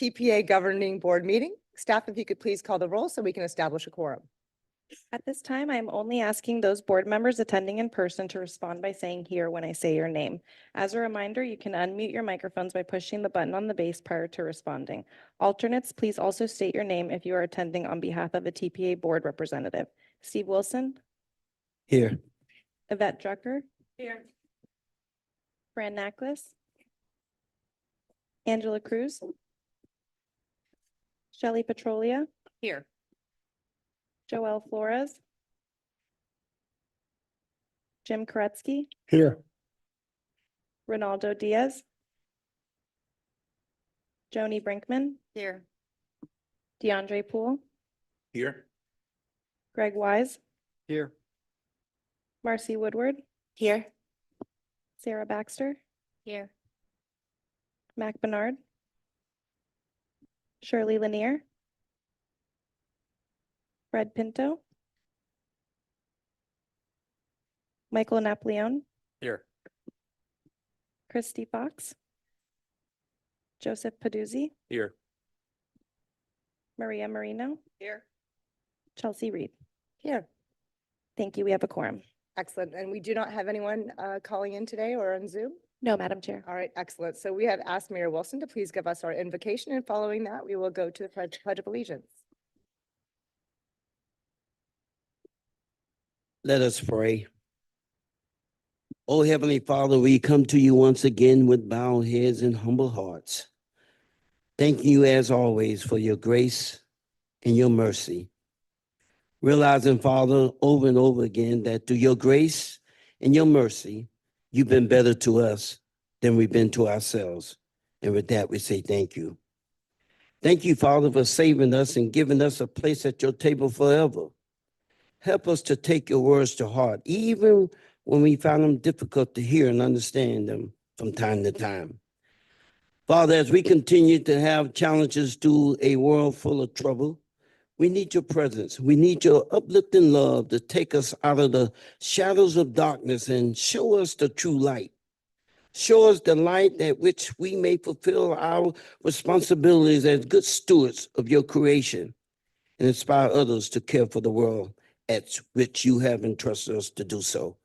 TPA Governing Board meeting. Staff, if you could please call the roll so we can establish a quorum. At this time, I'm only asking those board members attending in person to respond by saying here when I say your name. As a reminder, you can unmute your microphones by pushing the button on the base prior to responding. Alternates, please also state your name if you are attending on behalf of a TPA board representative. Steve Wilson, Here. Yvette Drucker. Here. Fran Nacklis. Angela Cruz. Shelley Petrolia. Here. Joelle Flores. Jim Koretsky. Here. Ronaldo Diaz. Joni Brinkman. Here. DeAndre Poole. Here. Greg Wise. Here. Marcy Woodward. Here. Sarah Baxter. Here. Mac Bernard. Shirley Lanier. Fred Pinto. Michael Napoleon. Here. Christy Fox. Joseph Paduzzi. Here. Maria Marino. Here. Chelsea Reed. Here. Thank you. We have a quorum. Excellent. And we do not have anyone calling in today or on Zoom? No, Madam Chair. All right, excellent. So we have asked Mayor Wilson to please give us our invocation, and following that, we will go to the Pledge of Allegiance. Let us pray. Oh, Heavenly Father, we come to you once again with bowed heads and humble hearts. Thank you as always for your grace and your mercy. Realizing, Father, over and over again that through your grace and your mercy, you've been better to us than we've been to ourselves. And with that, we say thank you. Thank you, Father, for saving us and giving us a place at your table forever. Help us to take your words to heart, even when we find them difficult to hear and understand them from time to time. Father, as we continue to have challenges through a world full of trouble, we need your presence. We need your uplifting love to take us out of the shadows of darkness and show us the true light. Show us the light at which we may fulfill our responsibilities as good stewards of your creation and inspire others to care for the world at which you have entrusted us to do so.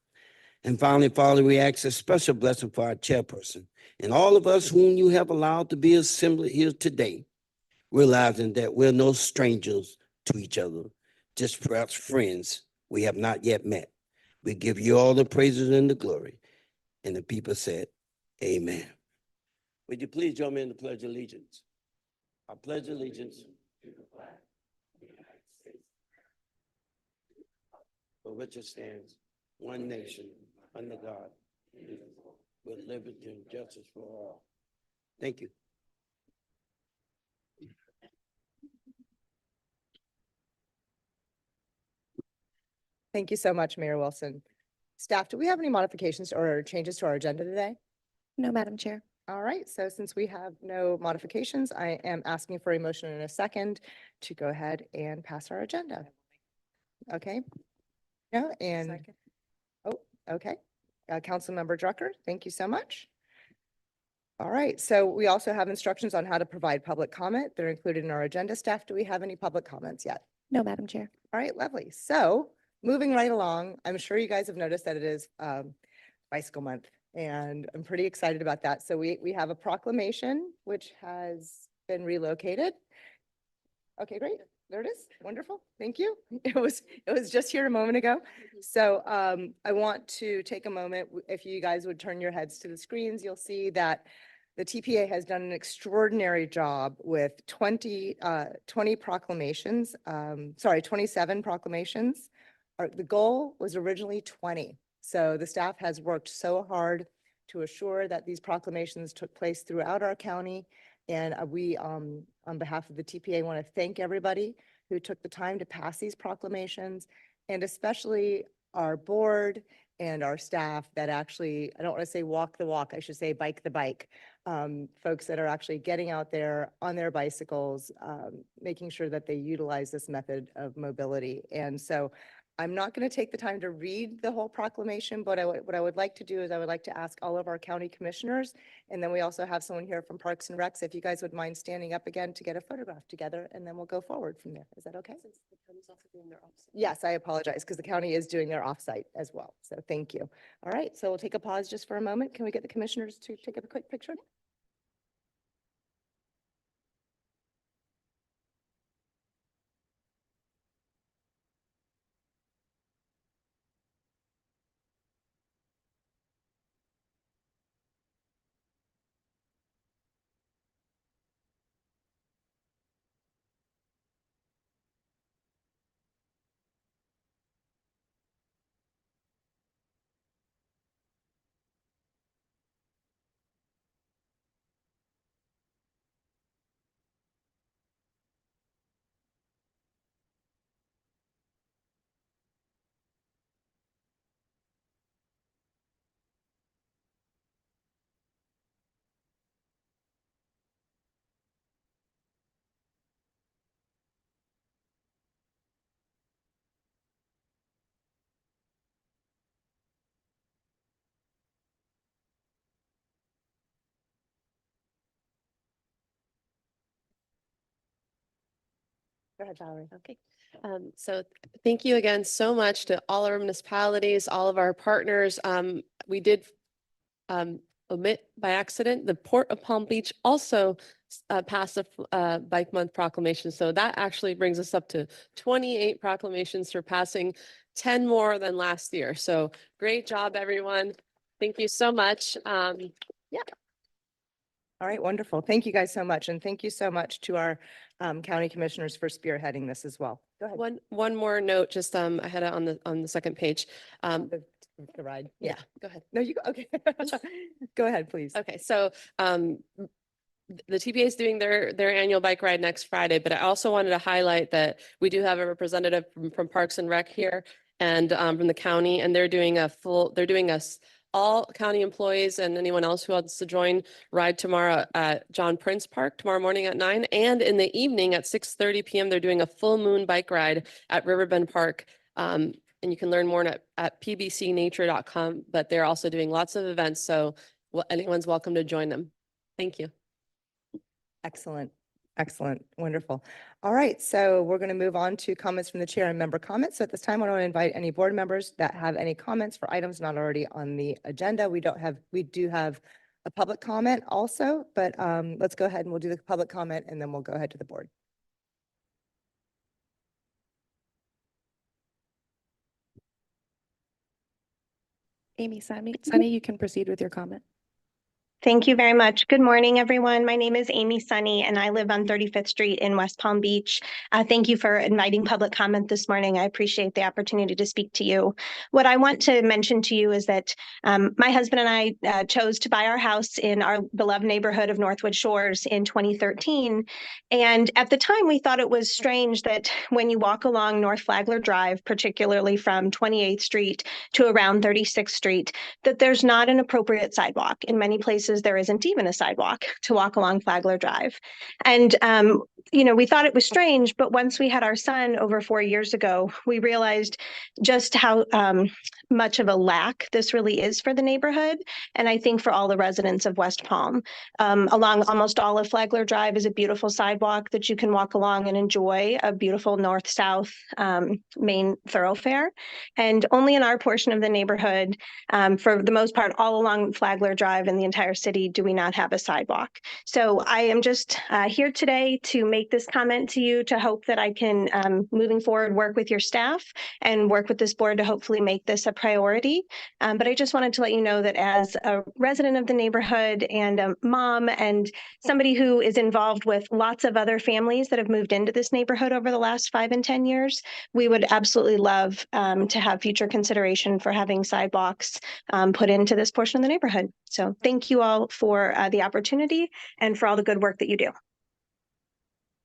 And finally, Father, we ask a special blessing for our chairperson and all of us whom you have allowed to be assembled here today, realizing that we're no strangers to each other, just perhaps friends we have not yet met. We give you all the praises and the glory. And the people said, amen. Would you please join me in the Pledge of Allegiance? I pledge allegiance to the flag of the United States, for which it stands, one nation, under God, indivisible, with liberty and justice for all. Thank you. Thank you so much, Mayor Wilson. Staff, do we have any modifications or changes to our agenda today? No, Madam Chair. All right, so since we have no modifications, I am asking for a motion in a second to go ahead and pass our agenda. Okay. Yeah, and, oh, okay. Councilmember Drucker, thank you so much. All right, so we also have instructions on how to provide public comment. They're included in our agenda. Staff, do we have any public comments yet? No, Madam Chair. All right, lovely. So moving right along, I'm sure you guys have noticed that it is Bicycle Month, and I'm pretty excited about that. So we have a proclamation which has been relocated. Okay, great. There it is. Wonderful. Thank you. It was just here a moment ago. So I want to take a moment. If you guys would turn your heads to the screens, you'll see that the TPA has done an extraordinary job with 20 proclamations, 27 proclamations. The goal was originally 20. So the staff has worked so hard to assure that these proclamations took place throughout our county. And we, on behalf of the TPA, want to thank everybody who took the time to pass these proclamations, and especially our board and our staff that actually, I don't want to say walk the walk, I should say bike the bike. Folks that are actually getting out there on their bicycles, making sure that they utilize this method of mobility. And so I'm not going to take the time to read the whole proclamation, but what I would like to do is I would like to ask all of our county commissioners, and then we also have someone here from Parks and Recs, if you guys would mind standing up again to get a photograph together, and then we'll go forward from there. Is that okay? Yes, I apologize because the county is doing their offsite as well. So thank you. All right, so we'll take a pause just for a moment. Can we get the commissioners to take a quick picture? Go ahead, Valerie. Okay, so thank you again so much to all our municipalities, all of our partners. We did omit by accident, the Port of Palm Beach also passed a Bike Month proclamation. So that actually brings us up to 28 proclamations, surpassing 10 more than last year. So great job, everyone. Thank you so much. All right, wonderful. Thank you guys so much. And thank you so much to our county commissioners for spearheading this as well. Go ahead. One more note, just I had it on the second page. The ride. Yeah, go ahead. No, you go. Okay. Go ahead, please. Okay, so the TPA is doing their annual bike ride next Friday, but I also wanted to highlight that we do have a representative from Parks and Rec here and from the county, and they're doing all county employees and anyone else who wants to join ride tomorrow at John Prince Park tomorrow morning at 9, and in the evening at 6:30 p.m. they're doing a full moon bike ride at Riverbend Park. And you can learn more at pbcnature.com, but they're also doing lots of events. So anyone's welcome to join them. Thank you. Excellent. Excellent. Wonderful. All right. So we're going to move on to comments from the chair and member comments. So at this time, I want to invite any board members that have any comments for items not already on the agenda. We do have a public comment also, but let's go ahead and we'll do the public comment and then we'll go ahead to the board. Amy, Sunny, you can proceed with your comment. Thank you very much. Good morning, everyone. My name is Amy Sunny, and I live on 35th Street in West Palm Beach. Thank you for inviting public comment this morning. I appreciate the opportunity to speak to you. What I want to mention to you is that my husband and I chose to buy our house in our beloved neighborhood of Northwood Shores in 2013. And at the time, we thought it was strange that when you walk along North Flagler Drive, particularly from 28th Street to around 36th Street, that there's not an appropriate sidewalk. In many places, there isn't even a sidewalk to walk along Flagler Drive. And, we thought it was strange, but once we had our son over 4 years ago, we realized just how much of a lack this really is for the neighborhood. And I think for all the residents of West Palm. Along almost all of Flagler Drive is a beautiful sidewalk that you can walk along and enjoy, a beautiful north-south main thoroughfare. And only in our portion of the neighborhood, for the most part, all along Flagler Drive in the entire city, do we not have a sidewalk. So I am just here today to make this comment to you, to hope that I can, moving forward, work with your staff and work with this board to hopefully make this a priority. But I just wanted to let you know that as a resident of the neighborhood and a mom and somebody who is involved with lots of other families that have moved into this neighborhood over the last 5 and 10 years, we would absolutely love to have future consideration for having sidewalks put into this portion of the neighborhood. So thank you all for the opportunity and for all the good work that you do.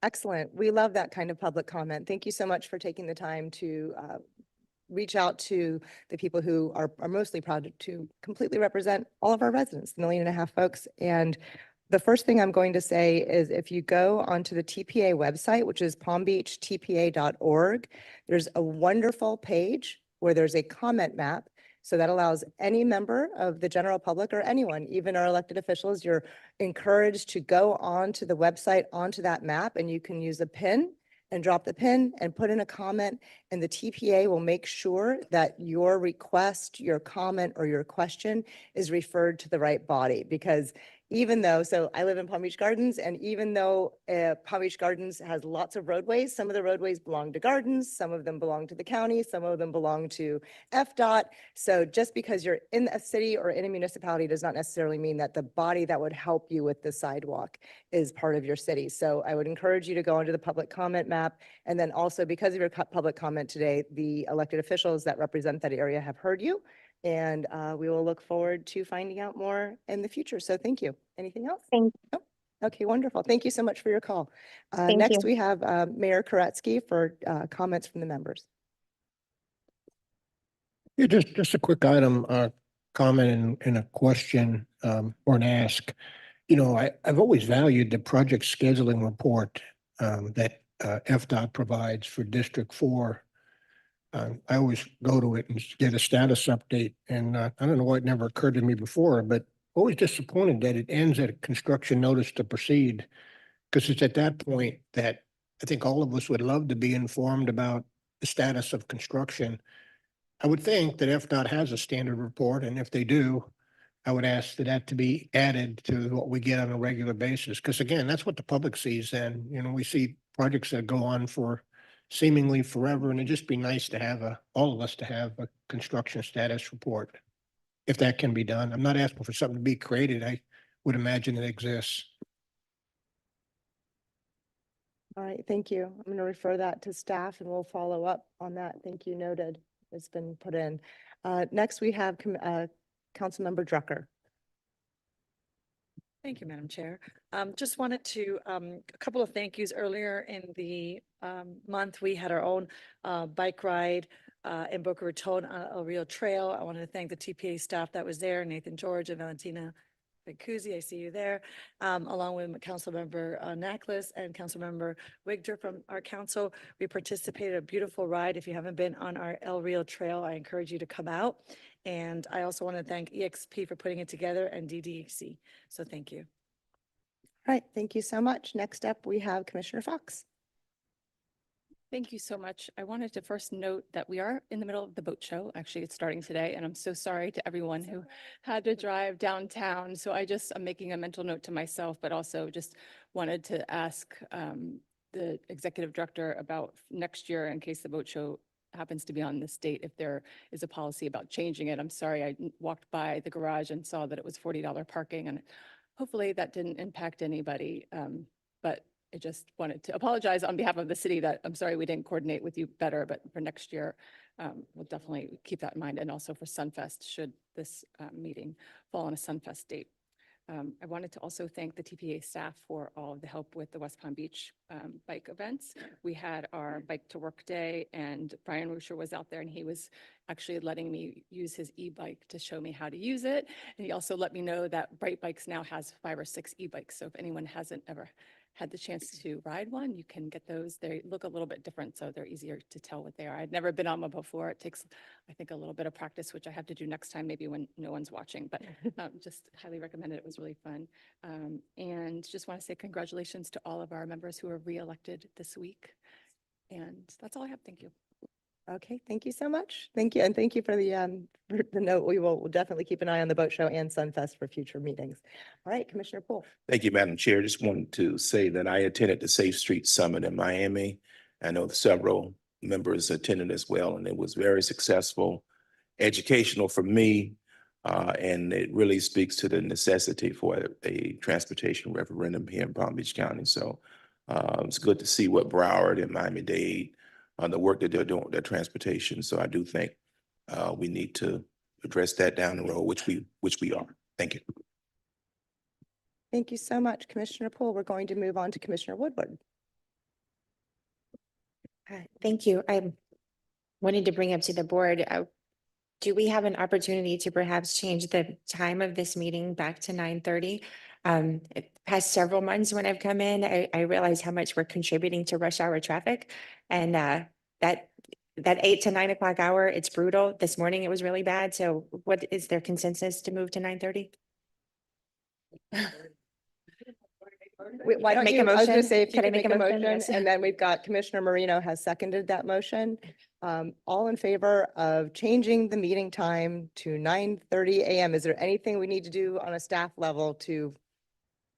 Excellent. We love that kind of public comment. Thank you so much for taking the time to reach out to the people who are mostly proud to completely represent all of our residents, 1.5 million folks. And the first thing I'm going to say is if you go onto the TPA website, which is palmbeachtpa.org, there's a wonderful page where there's a comment map. So that allows any member of the general public or anyone, even our elected officials, you're encouraged to go onto the website, onto that map, and you can use a pin and drop the pin and put in a comment, and the TPA will make sure that your request, your comment, or your question is referred to the right body. Because even though, so I live in Palm Beach Gardens, and even though Palm Beach Gardens has lots of roadways, some of the roadways belong to Gardens, some of them belong to the county, some of them belong to FDOT. So just because you're in a city or in a municipality does not necessarily mean that the body that would help you with the sidewalk is part of your city. So I would encourage you to go into the public comment map. And then also, because of your public comment today, the elected officials that represent that area have heard you. And we will look forward to finding out more in the future. So thank you. Anything else? Thank- No? Okay, wonderful. Thank you so much for your call. Thank Next, you. we have Mayor Koretsky for comments from the members. Yeah, just a quick item, comment and a question, or an ask. You know, I've always valued the project scheduling report, that, FDOT provides for District 4. I always go to it and get a status update, and, I don't know why it never occurred to me before, but always disappointed that it ends at a construction notice to proceed. Because it's at that point that I think all of us would love to be informed about the status of construction. I would think that FDOT has a standard report, and if they do, I would ask that to be added to what we get on a regular basis. Because again, that's what the public sees. And, you know, we see projects that go on for seemingly forever, and it'd just be nice to have all of us to have a construction status report. If that can be done. I'm not asking for something to be created. I would imagine it exists. All right, thank you. I'm going to refer that to staff and we'll follow up on that. Thank you, noted. It's been put in. Next, we have Councilmember Drucker. Thank you, Madam Chair. Just wanted to, a couple of thank yous earlier in the month. We had our own bike ride in Boca Raton on El Rio Trail. I wanted to thank the TPA staff that was there, Nathan George and Valentina Bencuzzi, I see you there, along with Councilmember Naklis and Councilmember Wigder from our council. We participated in a beautiful ride. If you haven't been on our El Rio Trail, I encourage you to come out. And I also want to thank EXP for putting it together and DDEC. So thank you. All right, thank you so much. Next up, we have Commissioner Fox. Thank you so much. I wanted to first note that we are in the middle of the boat show. Actually, it's starting today, and I'm so sorry to everyone who had to drive downtown. So I'm making a mental note to myself, but also just wanted to ask the executive director about next year in case the boat show happens to be on this date, if there is a policy about changing it. I'm sorry, I walked by the garage and saw that it was $40 parking, and hopefully that didn't impact anybody. But I just wanted to apologize on behalf of the city that I'm sorry we didn't coordinate with you better, but for next year, we'll definitely keep that in mind. And also for Sunfest, should this meeting fall on a Sunfest date. I wanted to also thank the TPA staff for all of the help with the West Palm Beach bike events. We had our bike to work day, and Brian Ruscher was out there, and he was actually letting me use his e-bike to show me how to use it. And he also let me know that Bright Bikes now has 5 or 6 e-bikes. So if anyone hasn't ever had the chance to ride one, you can get those. They look a little bit different, so they're easier to tell what they are. I'd never been on one before. It takes, I think, a little bit of practice, which I have to do next time, maybe when no one's watching, but just highly recommend it. It was really fun. And just want to say congratulations to all of our members who are re-elected this week. And that's all I have. Thank you. Okay, thank you so much. Thank you. And thank you for the note. We'll definitely keep an eye on the boat show and Sunfest for future meetings. All right, Commissioner Poole. Thank you, Madam Chair. Just wanted to say that I attended the Safe Street Summit in Miami. I know several members attended as well, and it was very successful, educational for me, and it really speaks to the necessity for a transportation referendum here in Palm Beach County. So it's good to see what Broward and Miami-Dade, the work that they're doing with their transportation. So I do think we need to address that down the road, which we are. Thank you. Thank you so much, Commissioner Poole. We're going to move on to Commissioner Woodward. Thank you. I wanted to bring up to the board, do we have an opportunity to perhaps change the time of this meeting back to 9:30? Past several months when I've come in, I realize how much we're contributing to rush hour traffic. And that 8 to 9 o'clock hour, it's brutal. This morning it was really bad. So what is their consensus to move to 9:30? Why don't Make a you, I was gonna motion? say, if you Can I could make make a a motion? motion, Yes. and then we've got Commissioner Marino has seconded that motion. All in favor of changing the meeting time to 9:30 a.m. Is there anything we need to do on a staff level to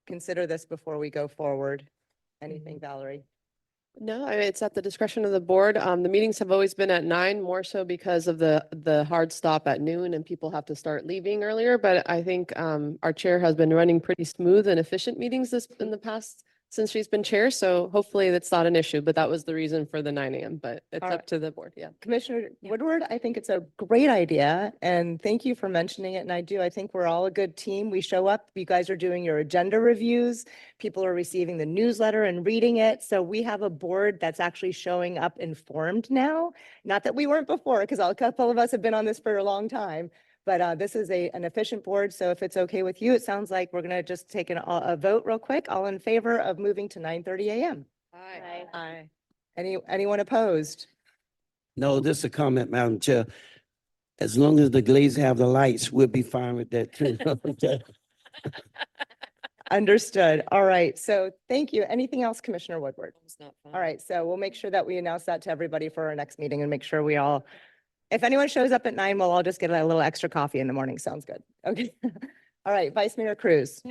consider this before we go forward? Anything, Valerie? No, I mean, it's at the discretion of the board. The meetings have always been at 9, more so because of the hard stop at noon and people have to start leaving earlier. But I think our chair has been running pretty smooth and efficient meetings in the past since she's been chair. So hopefully that's not an issue, but that was the reason for the 9 a.m. But it's All right. up to the board. Yeah. Commissioner Woodward, I think it's a great idea, and thank you for mentioning it. And I think we're all a good team. We show up, you guys are doing your agenda reviews, people are receiving the newsletter and reading it. So we have a board that's actually showing up informed now. Not that we weren't before, because a couple of us have been on this for a long time. But this is an efficient board. So if it's okay with you, it sounds like we're going to just take a vote real quick. All in favor of moving to 9:30 a.m. Aye. Anyone opposed? No, this is a comment, Madam Chair. As long as the Glaze have the lights, we'll be fine with that too. Understood. All right. So thank you. Anything else, Commissioner Woodward? All right. So we'll make sure that we announce that to everybody for our next meeting and make sure we all, if anyone shows up at 9, we'll all just get a little extra coffee in the morning. Sounds good. Okay. All right. Vice Mayor Cruz.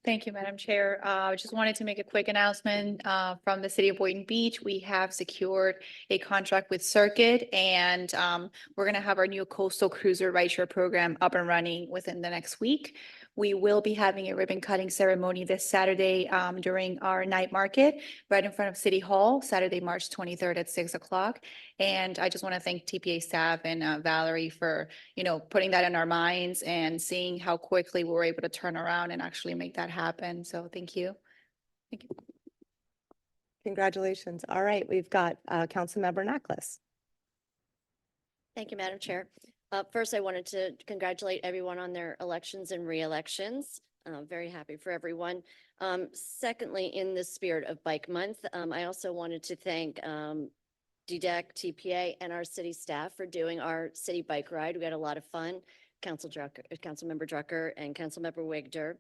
Thank you, Madam Chair. I just wanted to make a quick announcement from the city of Boynton Beach. We have secured a contract with Circuit, and we're going to have our new coastal cruiser rideshare program up and running within the next week. We will be having a ribbon cutting ceremony this Saturday during our night market right in front of City Hall, Saturday, March 23rd at 6 o'clock. And I just want to thank TPA staff and Valerie for, putting that in our minds and seeing how quickly we were able to turn around and actually make that happen. So thank you. Thank you. Congratulations. All right. We've got Councilmember Naklis. Thank you, Madam Chair. First, I wanted to congratulate everyone on their elections and re-elections. Very happy for everyone. Secondly, in the spirit of Bike Month, I also wanted to thank DDEC, TPA, and our city staff for doing our city bike ride. We had a lot of fun. Councilmember Drucker and Councilmember Wigder.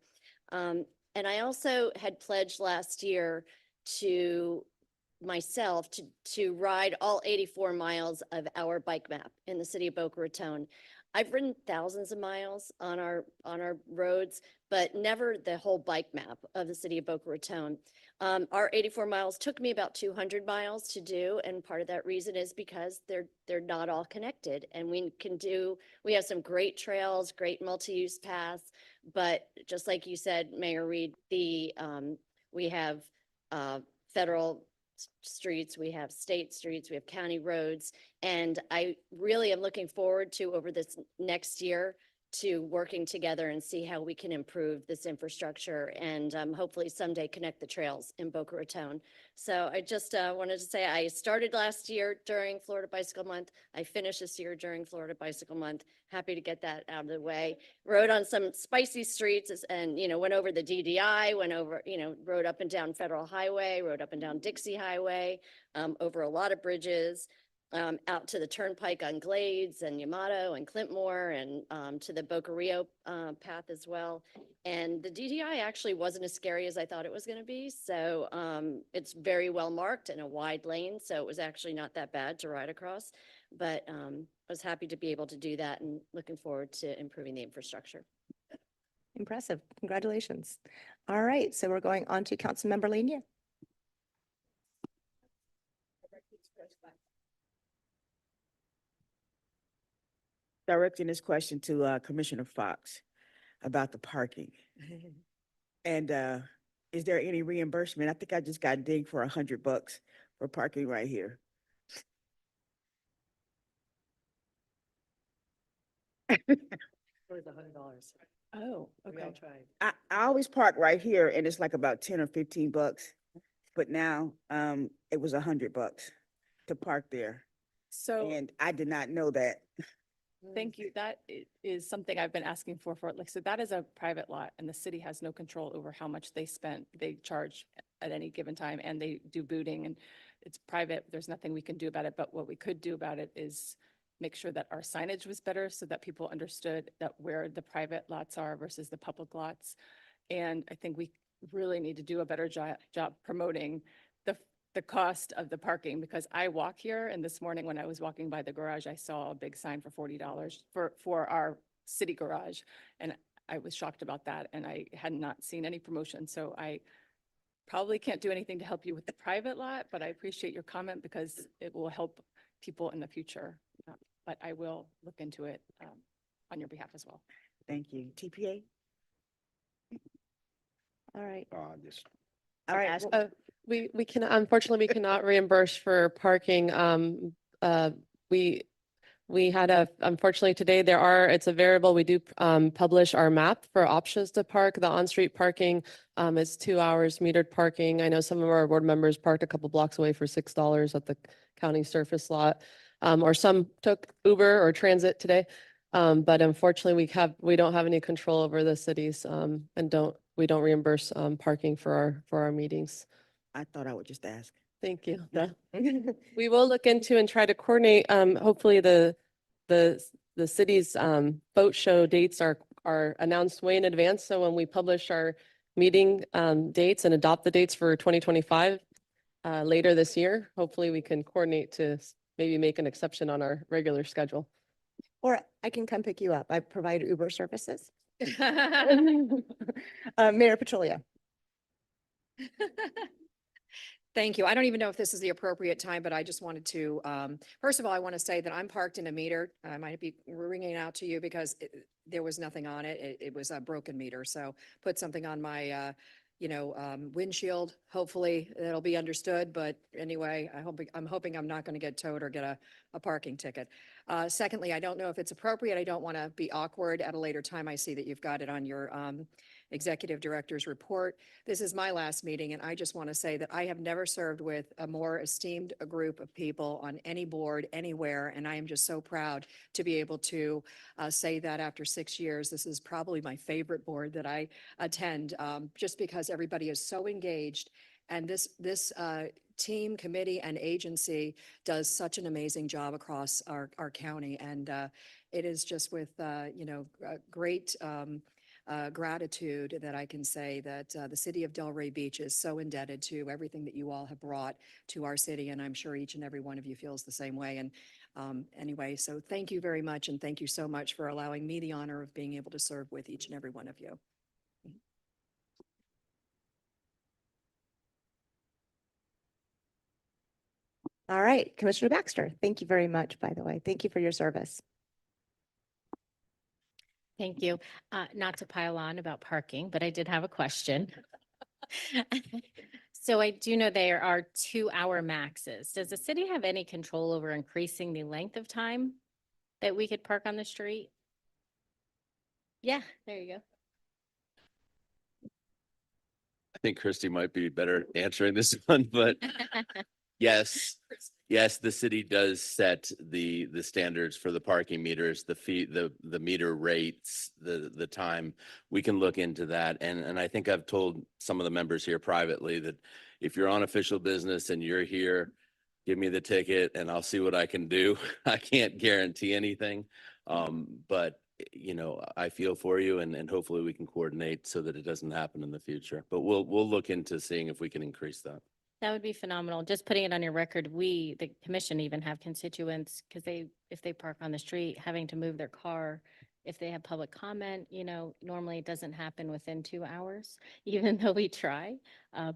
And I also had pledged last year to myself to ride all 84 miles of our bike map in the city of Boca Raton. I've ridden thousands of miles on our roads, but never the whole bike map of the city of Boca Raton. Our 84 miles took me about 200 miles to do, and part of that reason is because they're not all connected. And we have some great trails, great multi-use paths, but just like you said, Mayor Reed, we have federal streets, we have state streets, we have county roads, and I really am looking forward to, over this next year, to working together and see how we can improve this infrastructure and hopefully someday connect the trails in Boca Raton. So I just wanted to say I started last year during Florida Bicycle Month. I finished this year during Florida Bicycle Month. Happy to get that out of the way. Rode on some spicy streets and, went over the DDI, rode up and down Federal Highway, rode up and down Dixie Highway, over a lot of bridges. Out to the Turnpike on Glades and Yamato and Clintmore and to the Boca Rio path as well. And the DDI actually wasn't as scary as I thought it was going to be. So it's very well marked and a wide lane. So it was actually not that bad to ride across. But I was happy to be able to do that and looking forward to improving the infrastructure. Impressive. Congratulations. All right. So we're going on to Councilmember Lanier. Directing this question to Commissioner Fox about the parking. And is there any reimbursement? I think I just got dinged for $100 for parking right here. It was $100. Oh, okay. I always park right here and it's like about 10 or 15 bucks. But now it was $100 to park there. So And I did not know that. Thank you. That is something I've been asking for, like, so that is a private lot and the city has no control over how much they spent. They charge at any given time and they do booting and it's private. There's nothing we can do about it. But what we could do about it is make sure that our signage was better so that people understood that where the private lots are versus the public lots. And I think we really need to do a better job promoting the cost of the parking, because I walk here and this morning when I was walking by the garage, I saw a big sign for $40 for our city garage. And I was shocked about that and I had not seen any promotion. So I probably can't do anything to help you with the private lot, but I appreciate your comment because it will help people in the future. But I will look into it on your behalf as well. Thank you. TPA? All right. All right, Ask- well, We can, unfortunately, we cannot reimburse for parking. We had unfortunately today it's a variable. We do publish our map for options to park. The on-street parking is 2 hours metered parking. I know some of our board members parked a couple blocks away for $6 at the county surface lot. Or some took Uber or transit today. But unfortunately, we don't have any control over the cities and we don't reimburse parking for our meetings. I thought I would just ask. Thank you. We will look into and try to coordinate, hopefully the city's boat show dates are announced way in advance. So when we publish our meeting dates and adopt the dates for 2025 later this year, hopefully we can coordinate to maybe make an exception on our regular schedule. or I can come pick you up. I provide Uber services. Mayor Petrolia. Thank you. I don't even know if this is the appropriate time, but I just wanted to, first of all, I want to say that I'm parked in a meter. I might be ringing out to you because there was nothing on it. It was a broken meter. So put something on my, windshield. Hopefully it'll be understood. But anyway, I'm hoping I'm not going to get towed or get a parking ticket. Secondly, I don't know if it's appropriate. I don't want to be awkward at a later time. I see that you've got it on your executive director's report. This is my last meeting, and I just want to say that I have never served with a more esteemed group of people on any board anywhere, and I am just so proud to be able to say that after 6 years. This is probably my favorite board that I attend, just because everybody is so engaged, and this team, committee, and agency does such an amazing job across our county, and it is just with great gratitude that I can say that the city of Delray Beach is so indebted to everything that you all have brought to our city, and I'm sure each and every one of you feels the same way. And anyway, so thank you very much, and thank you so much for allowing me the honor of being able to serve with each and every one of you. All right, Commissioner Baxter, thank you very much, by the way. Thank you for your service. Thank you. Not to pile on about parking, but I did have a question. So I do know there are 2-hour maxes. Does the city have any control over increasing the length of time that we could park on the street? Yeah, there you go. I think Christy might be better answering this one, but yes, the city does set the standards for the parking meters, the fee, the meter rates, the time. We can look into that. And I think I've told some of the members here privately that if you're on official business and you're here, give me the ticket and I'll see what I can do. I can't guarantee anything. But I feel for you and hopefully we can coordinate so that it doesn't happen in the future. But we'll look into seeing if we can increase that. That would be phenomenal. Just putting it on your record, we, the commission, even have constituents, because if they park on the street, having to move their car, if they have public comment, normally it doesn't happen within 2 hours, even though we try.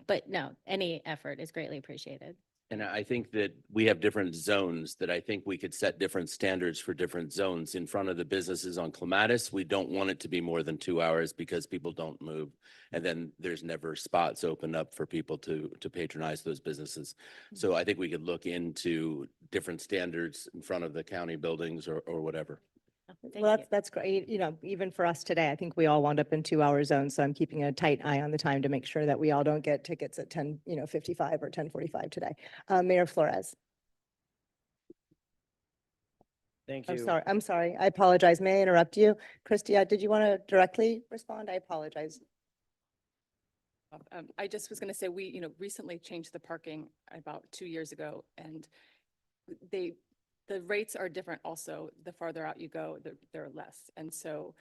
But no, any effort is greatly appreciated. And I think that we have different zones that I think we could set different standards for different zones. In front of the businesses on Clematis, we don't want it to be more than 2 hours because people don't move. And then there's never spots open up for people to patronize those businesses. So I think we could look into different standards in front of the county buildings or whatever. Well, that's great. Even for us today, I think we all wound up in 2-hour zones. So I'm keeping a tight eye on the time to make sure that we all don't get tickets at 10:55 or 10:45 today. Mayor Flores. Thank you. I'm sorry. I apologize. May I interrupt you? Christia, did you want to directly respond? I apologize. I just was going to say, we, recently changed the parking about 2 years ago, and the rates are different also. The farther out you go, they're less. And so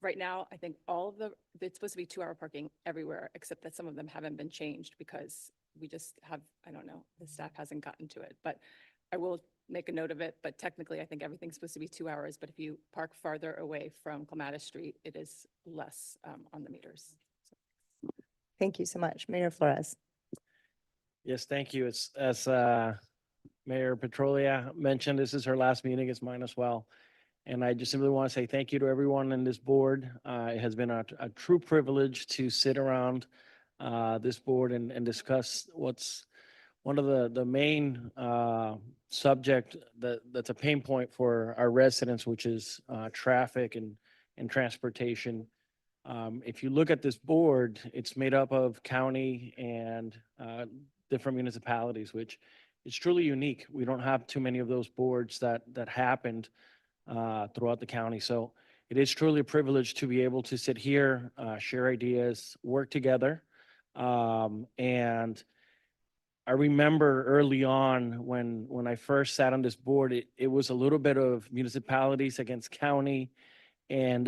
right now, I think it's supposed to be 2-hour parking everywhere, except that some of them haven't been changed because we just have, I don't know, the staff hasn't gotten to it. But I will make a note of it, but technically I think everything's supposed to be 2 hours. But if you park farther away from Clematis Street, it is less on the meters. Thank you so much. Mayor Flores. Yes, thank you. It's as Mayor Petrolia mentioned, this is her last meeting. It's mine as well. And I just simply want to say thank you to everyone in this board. It has been a true privilege to sit around this board and discuss what's one of the main subject that's a pain point for our residents, which is traffic and transportation. If you look at this board, it's made up of county and different municipalities, which is truly unique. We don't have too many of those boards that happened throughout the county. So it is truly a privilege to be able to sit here, share ideas, work together. And I remember early on when I first sat on this board, it was a little bit of municipalities against county, and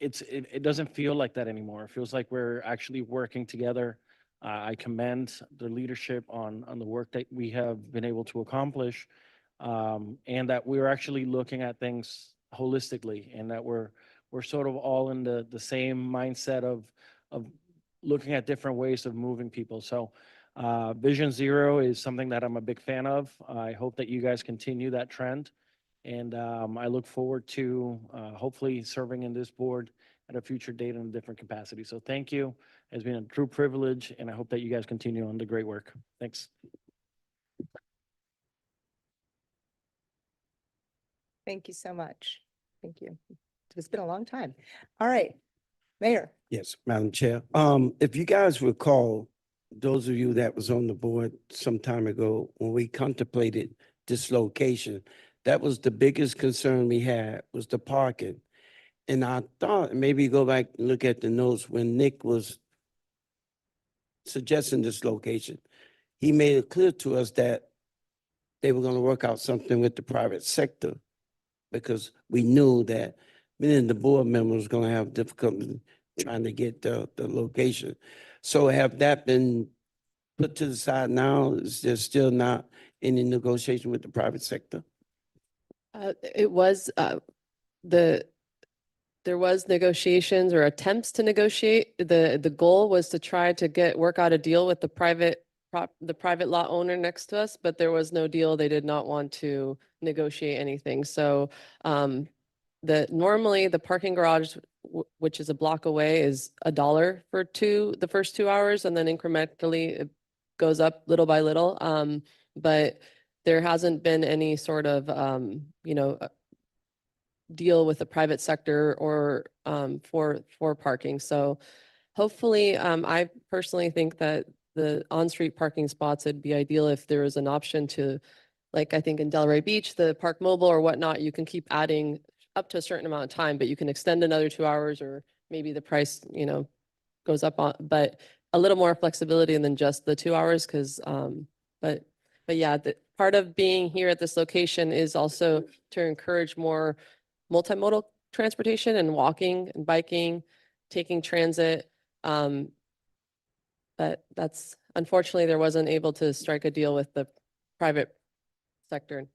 it doesn't feel like that anymore. It feels like we're actually working together. I commend the leadership on the work that we have been able to accomplish, and that we're actually looking at things holistically, and that we're sort of all in the same mindset of looking at different ways of moving people. So Vision Zero is something that I'm a big fan of. I hope that you guys continue that trend. And I look forward to hopefully serving in this board at a future date in a different capacity. So thank you. It's been a true privilege, and I hope that you guys continue on the great work. Thanks. Thank you so much. Thank you. It's been a long time. All right, Mayor. Yes, Madam Chair. If you guys recall, those of you that was on the board some time ago, when we contemplated this location, that was the biggest concern we had, was the parking. And I thought, maybe go back and look at the notes when Nick was suggesting this location. He made it clear to us that they were going to work out something with the private sector, because we knew that many of the board members was going to have difficulty trying to get the location. So have that been put to the side now? Is there still not any negotiation with the private sector? It was there was negotiations or attempts to negotiate. The goal was to try to work out a deal with the private lot owner next to us, but there was no deal. They did not want to negotiate anything. So normally the parking garage, which is a block away, is $1 for the first 2 hours, and then incrementally it goes up little by little. But there hasn't been any sort of deal with the private sector or for parking. So hopefully, I personally think that the on-street parking spots, it'd be ideal if there was an option to, like I think in Delray Beach, the Park Mobile or whatnot, you can keep adding up to a certain amount of time, but you can extend another 2 hours, or maybe the price, goes up on, but a little more flexibility than just the 2 hours. Cause, but yeah, the part of being here at this location is also to encourage more multimodal transportation and walking and biking, taking transit. But that's, unfortunately, there wasn't able to strike a deal with the private sector.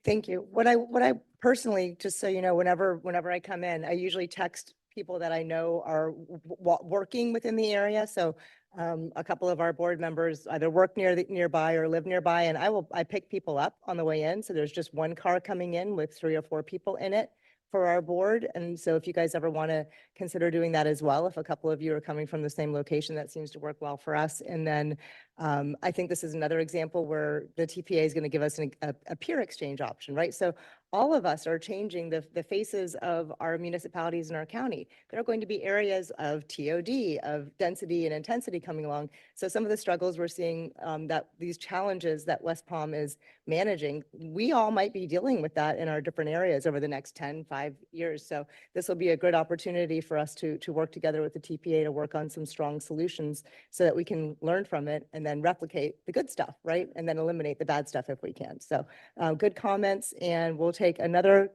Thank you. What I personally, just so you know, whenever I come in, I usually text people that I know are working within the area. So a couple of our board members either work nearby or live nearby, and I pick people up on the way in. So there's just one car coming in with 3 or 4 people in it for our board. And so if you guys ever want to consider doing that as well, if a couple of you are coming from the same location, that seems to work well for us. And then I think this is another example where the TPA is going to give us a peer exchange option, right? So all of us are changing the faces of our municipalities and our county. There are going to be areas of TOD, of density and intensity coming along. So some of the struggles we're seeing, that these challenges that West Palm is managing, we all might be dealing with that in our different areas over the next 5 years. So this will be a good opportunity for us to work together with the TPA to work on some strong solutions so that we can learn from it and then replicate the good stuff, right? And then eliminate the bad stuff if we can. So good comments, and we'll take another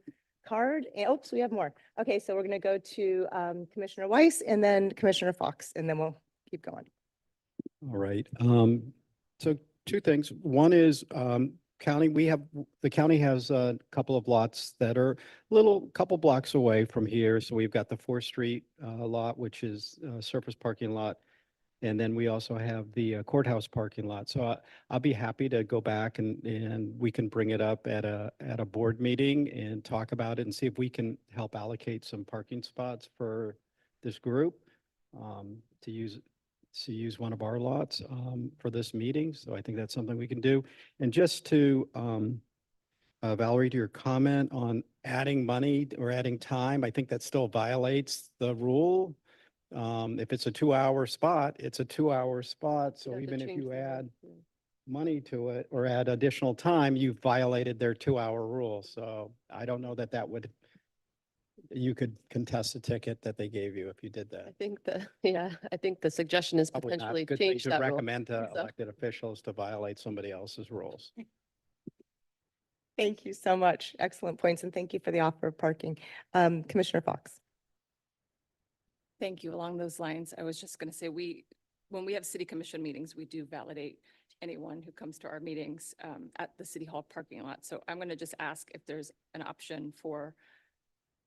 card. Oops, we have more. Okay, so we're going to go to Commissioner Weiss and then Commissioner Fox, and then we'll keep going. All right. So two things. One is county, the county has a couple of lots that are couple blocks away from here. So we've got the 4th Street lot, which is a surface parking lot. And then we also have the courthouse parking lot. So I'll be happy to go back and we can bring it up at a board meeting and talk about it and see if we can help allocate some parking spots for this group to use one of our lots for this meeting. So I think that's something we can do. And just to Valerie, to your comment on adding money or adding time, I think that still violates the rule. If it's a 2-hour spot, it's a 2-hour spot. So even if you add money to it or add additional time, you've violated their 2-hour rule. So I don't know that you could contest a ticket that they gave you if you did that. I think the suggestion is Probably not. potentially Good thing change to that rule. recommend to So- elected officials to violate somebody else's rules. Thank you so much. Excellent points, and thank you for the offer of parking. Commissioner Fox. Thank you. Along those lines, I was just going to say, when we have city commission meetings, we do validate anyone who comes to our meetings at the city hall parking lot. So I'm going to just ask if there's an option for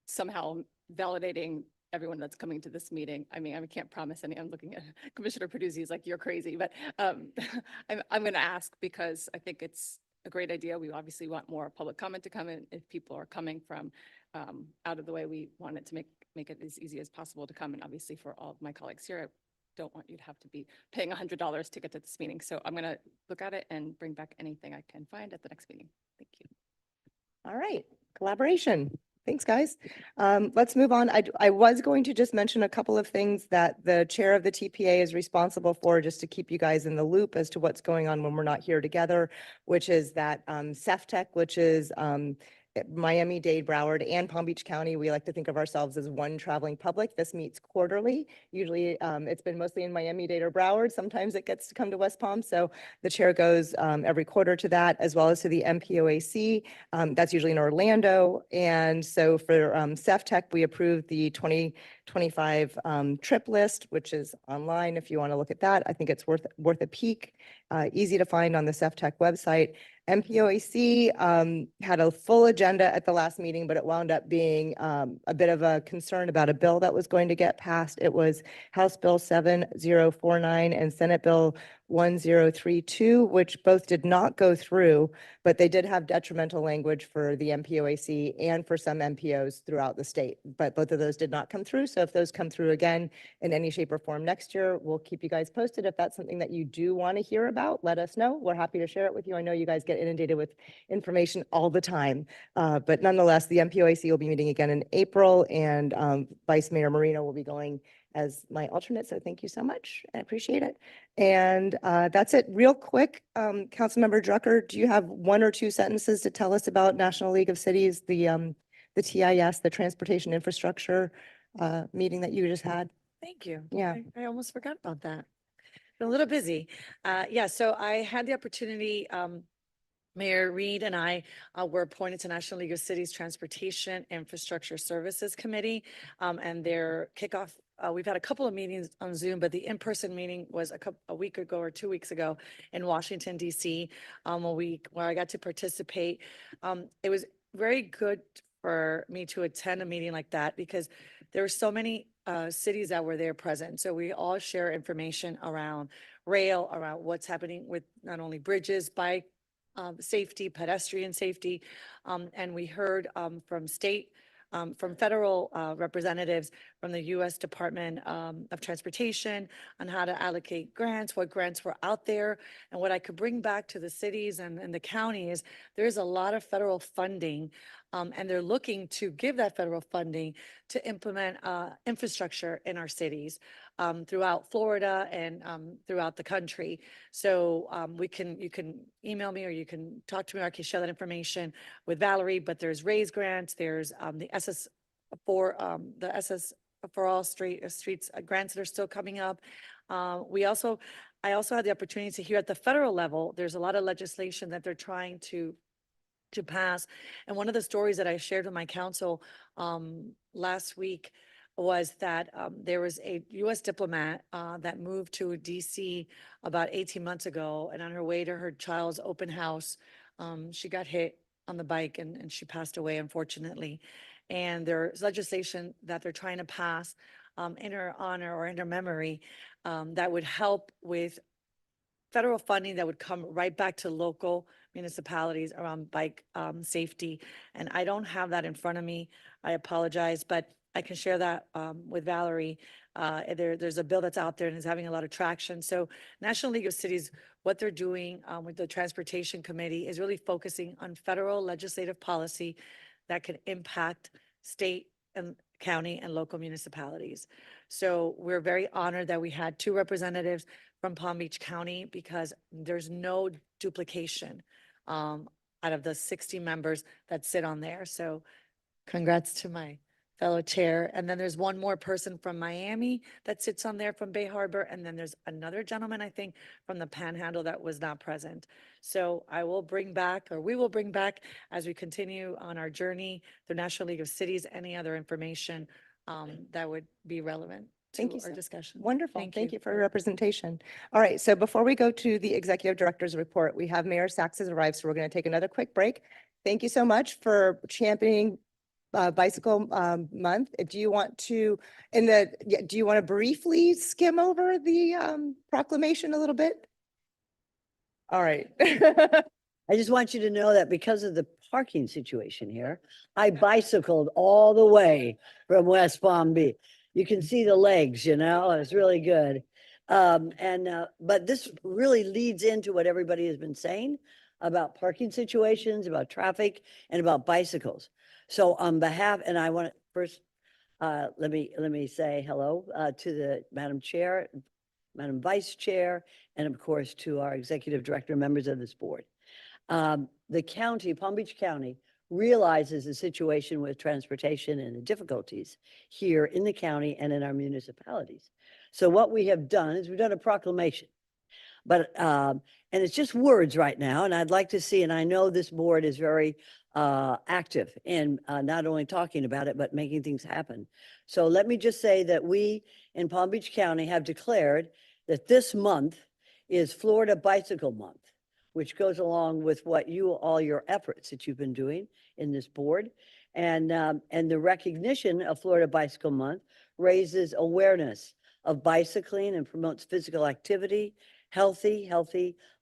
somehow validating everyone that's coming to this meeting. I mean, I can't promise any. I'm looking at Commissioner Peduzzi, he's like, you're crazy, but I'm going to ask because I think it's a great idea. We obviously want more public comment to come in. If people are coming from out of the way, we want it to make it as easy as possible to come. And obviously for all of my colleagues here, I don't want you to have to be paying $100 to get to this meeting. So I'm going to look at it and bring back anything I can find at the next meeting. Thank you. All right, collaboration. Thanks, guys. Let's move on. I was going to just mention a couple of things that the chair of the TPA is responsible for, just to keep you guys in the loop as to what's going on when we're not here together, which is that CEFTEC, which is Miami-Dade, Broward, and Palm Beach County. We like to think of ourselves as one traveling public. This meets quarterly. Usually it's been mostly in Miami-Dade or Broward. Sometimes it gets to come to West Palm. So the chair goes every quarter to that, as well as to the MPOAC. That's usually in Orlando. And so for CEFTEC, we approved the 2025 trip list, which is online if you want to look at that. I think it's worth a peek. Easy to find on the CEFTEC website. MPOAC had a full agenda at the last meeting, but it wound up being a bit of a concern about a bill that was going to get passed. It was House Bill 7049 and Senate Bill 1032, which both did not go through, but they did have detrimental language for the MPOAC and for some MPOs throughout the state. But both of those did not come through. So if those come through again in any shape or form next year, we'll keep you guys posted. If that's something that you do want to hear about, let us know. We're happy to share it with you. I know you guys get inundated with information all the time. But nonetheless, the MPOAC will be meeting again in April, and Vice Mayor Marino will be going as my alternate. So thank you so much. I appreciate it. And that's it. Real quick, Councilmember Drucker, do you have 1 or 2 sentences to tell us about National League of Cities, the TIS, the Transportation Infrastructure meeting that you just had? Thank you. Yeah. I almost forgot about that. Been a little busy. Yeah, so I had the opportunity, Mayor Reed and I were appointed to National League of Cities Transportation Infrastructure Services Committee, and their kickoff. We've had a couple of meetings on Zoom, but the in-person meeting was a week ago or 2 weeks ago in Washington, D.C., where I got to participate. It was very good for me to attend a meeting like that because there were so many cities that were there present. So we all share information around rail, around what's happening with not only bridges, bike safety, pedestrian safety. And we heard from state, from federal representatives from the U.S. Department of Transportation on how to allocate grants, what grants were out there. And what I could bring back to the cities and the county is there's a lot of federal funding, and they're looking to give that federal funding to implement infrastructure in our cities throughout Florida and throughout the country. So you can email me or you can talk to me, or I can share that information with Valerie. But there's RAISE grants, there's the SS for all streets grants that are still coming up. I also had the opportunity to hear at the federal level, there's a lot of legislation that they're trying to pass. And one of the stories that I shared with my council last week was that there was a U.S. diplomat that moved to DC about 18 months ago, and on her way to her child's open house, she got hit on the bike and she passed away, unfortunately. And there's legislation that they're trying to pass in her honor or in her memory that would help with federal funding that would come right back to local municipalities around bike safety. And I don't have that in front of me. I apologize, but I can share that with Valerie. There's a bill that's out there and is having a lot of traction. So National League of Cities, what they're doing with the Transportation Committee is really focusing on federal legislative policy that could impact state and county and local municipalities. So we're very honored that we had 2 representatives from Palm Beach County, because there's no duplication out of the 60 members that sit on there. So congrats to my fellow chair. And then there's one more person from Miami that sits on there from Bay Harbor. And then there's another gentleman, I think, from the Panhandle that was not present. So we will bring back, as we continue on our journey, the National League of Cities, any other information that would be relevant to Thank you, our Sam. discussion. Wonderful. Thank you for your representation. All right, so before we go to the executive director's report, we have Mayor Sachs has arrived, so we're going to take another quick break. Thank you so much for championing Bicycle Month. Do you want to, do you want to briefly skim over the proclamation a little bit? All right. I just want you to know that because of the parking situation here, I bicycled all the way from West Palm Beach. You can see the legs, it's really good. But this really leads into what everybody has been saying about parking situations, about traffic, and about bicycles. So on behalf, and I want to first, let me say hello to the Madam Chair, Madam Vice Chair, and of course to our Executive Director, members of this board. The county, Palm Beach County, realizes the situation with transportation and the difficulties here in the county and in our municipalities. So what we have done is we've done a proclamation, but and it's just words right now. And I'd like to see, and I know this board is very active in not only talking about it, but making things happen. So let me just say that we in Palm Beach County have declared that this month is Florida Bicycle Month, which goes along with all your efforts that you've been doing in this board. And the recognition of Florida Bicycle Month raises awareness of bicycling and promotes physical activity, healthy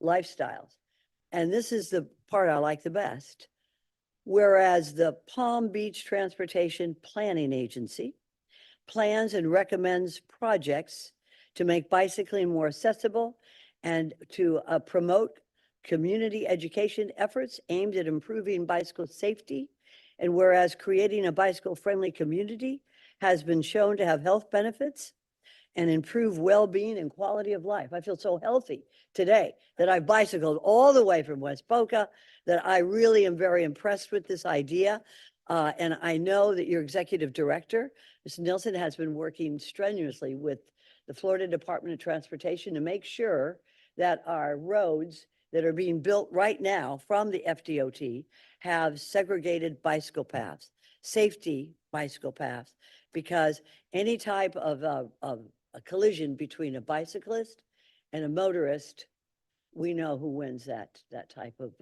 lifestyles. And this is the part I like the best. Whereas the Palm Beach Transportation Planning Agency plans and recommends projects to make bicycling more accessible and to promote community education efforts aimed at improving bicycle safety. And whereas creating a bicycle-friendly community has been shown to have health benefits and improve well-being and quality of life. I feel so healthy today that I bicycled all the way from West Boca, that I really am very impressed with this idea. And I know that your executive director, Ms. Nilsson, has been working strenuously with the Florida Department of Transportation to make sure that our roads that are being built right now from the FDOT have segregated bicycle paths, safety bicycle paths, because any type of a collision between a bicyclist and a motorist, we know who wins that type of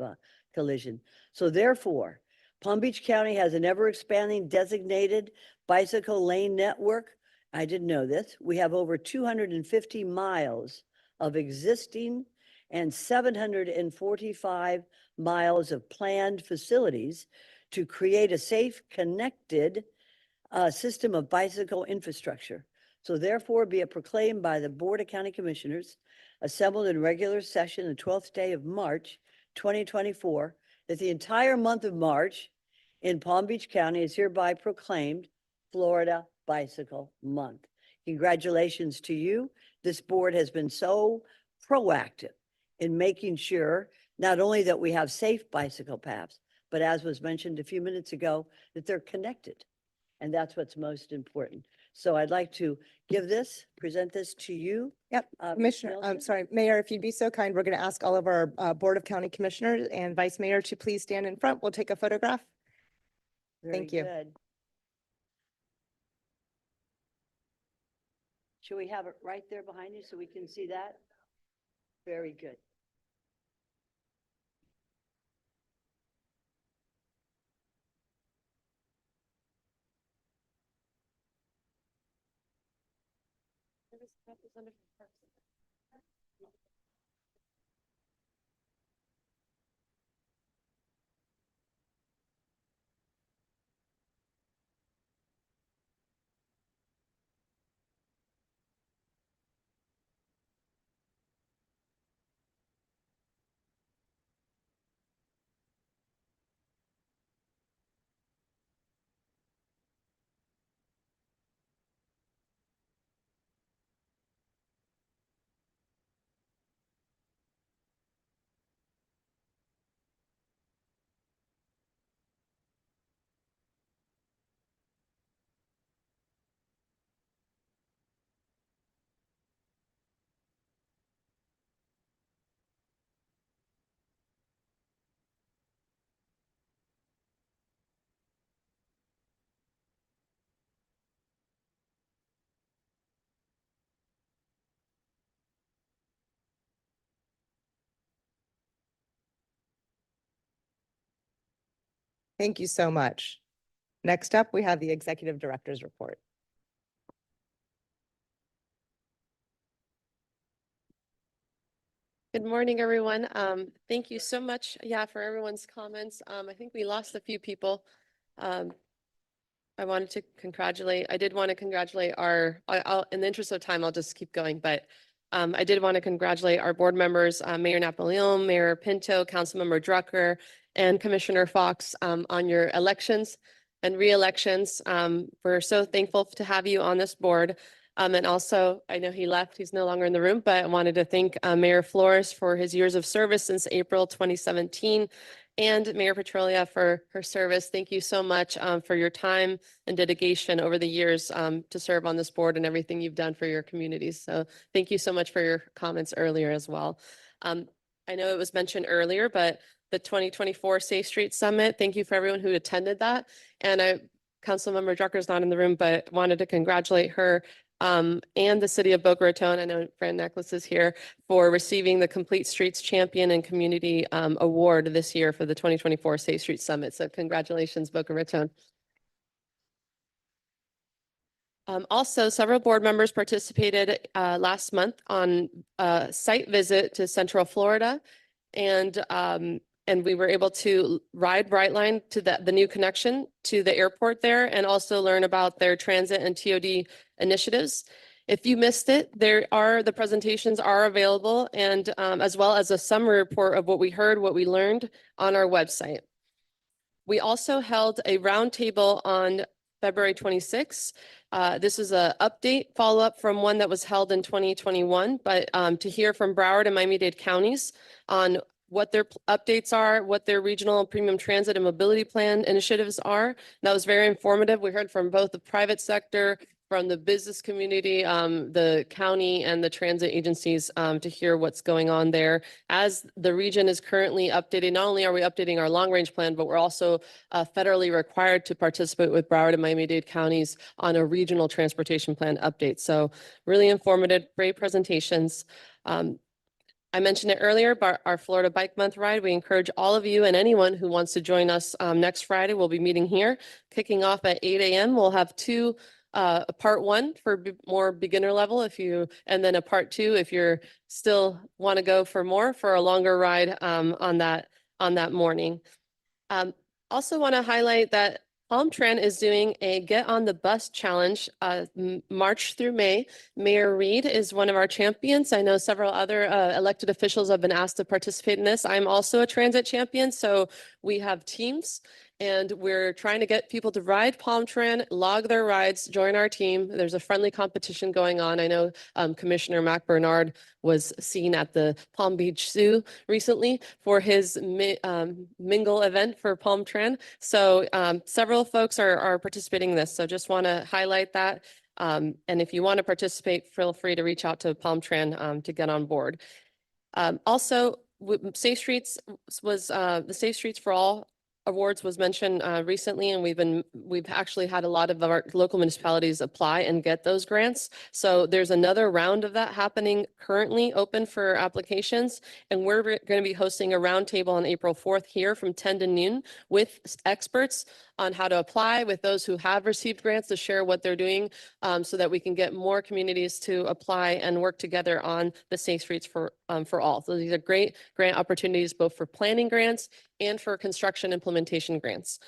collision. So therefore, Palm Beach County has an ever-expanding designated bicycle lane network. I didn't know this. We have over 250 miles of existing and 745 miles of planned facilities to create a safe, connected system of bicycle infrastructure. So therefore be it proclaimed by the Board of County Commissioners assembled in regular session the 12th day of March, 2024, that the entire month of March in Palm Beach County is hereby proclaimed Florida Bicycle Month. Congratulations to you. This board has been so proactive in making sure not only that we have safe bicycle paths, but as was mentioned a few minutes ago, that they're connected. And that's what's most important. So I'd like to present this to you. Yep, Commissioner, I'm Nelson? sorry, Mayor, if you'd be so kind, we're going to ask all of our Board of County Commissioners and Vice Mayor to please stand in front. We'll take a photograph. Very Thank you. good. Should we have it right there behind you so we can see that? Very good. Thank you so much. Next up, we have the Executive Director's Report. Good morning, everyone. Thank you so much, for everyone's comments. I think we lost a few people. I did want to congratulate in the interest of time, I'll just keep going, but I did want to congratulate our board members, Mayor Napoleon, Mayor Pinto, Councilmember Drucker, and Commissioner Fox on your elections and re-elections. We're so thankful to have you on this board. And also, I know he left, he's no longer in the room, but I wanted to thank Mayor Flores for his years of service since April 2017 and Mayor Petrolia for her service. Thank you so much for your time and dedication over the years to serve on this board and everything you've done for your communities. So thank you so much for your comments earlier as well. I know it was mentioned earlier, but the 2024 Safe Street Summit, thank you for everyone who attended that. And Councilmember Drucker is not in the room, but wanted to congratulate her and the city of Boca Raton, I know Fran Necklace is here, for receiving the Complete Streets Champion and Community Award this year for the 2024 Safe Street Summit. So congratulations, Boca Raton. Also, several board members participated last month on a site visit to Central Florida, and we were able to ride Brightline to the new connection to the airport there, and also learn about their transit and TOD initiatives. If you missed it, the presentations are available, and as well as a summary report of what we heard, what we learned on our website. We also held a roundtable on February 26th. This is a update follow-up from one that was held in 2021, but to hear from Broward and Miami-Dade counties on what their updates are, what their regional premium transit and mobility plan initiatives are. And that was very informative. We heard from both the private sector, from the business community, the county and the transit agencies to hear what's going on there. As the region is currently updating, not only are we updating our long range plan, but we're also federally required to participate with Broward and Miami-Dade counties on a regional transportation plan update. So really informative, great presentations. I mentioned it earlier, but our Florida Bike Month ride, we encourage all of you and anyone who wants to join us next Friday. We'll be meeting here, kicking off at 8 a.m. We'll have a part one for more beginner level and then a part two if you're still want to go for a longer ride on that morning. Also want to highlight that Palm Trend is doing a Get on the Bus Challenge, March through May. Mayor Reed is one of our champions. I know several other elected officials have been asked to participate in this. I'm also a transit champion, so we have teams. And we're trying to get people to ride Palm Trend, log their rides, join our team. There's a friendly competition going on. I know Commissioner Mac Bernard was seen at the Palm Beach Zoo recently for his mingle event for Palm Trend. So several folks are participating in this. So just want to highlight that. And if you want to participate, feel free to reach out to Palm Trend to get on board. Also, Safe Streets was the Safe Streets for All awards was mentioned recently, and we've actually had a lot of our local municipalities apply and get those grants. So there's another round of that happening currently, open for applications, and we're going to be hosting a roundtable on April 4th here from 10 to noon with experts on how to apply, with those who have received grants to share what they're doing, so that we can get more communities to apply and work together on the Safe Streets for All. So these are great grant opportunities, both for planning grants and for construction implementation grants.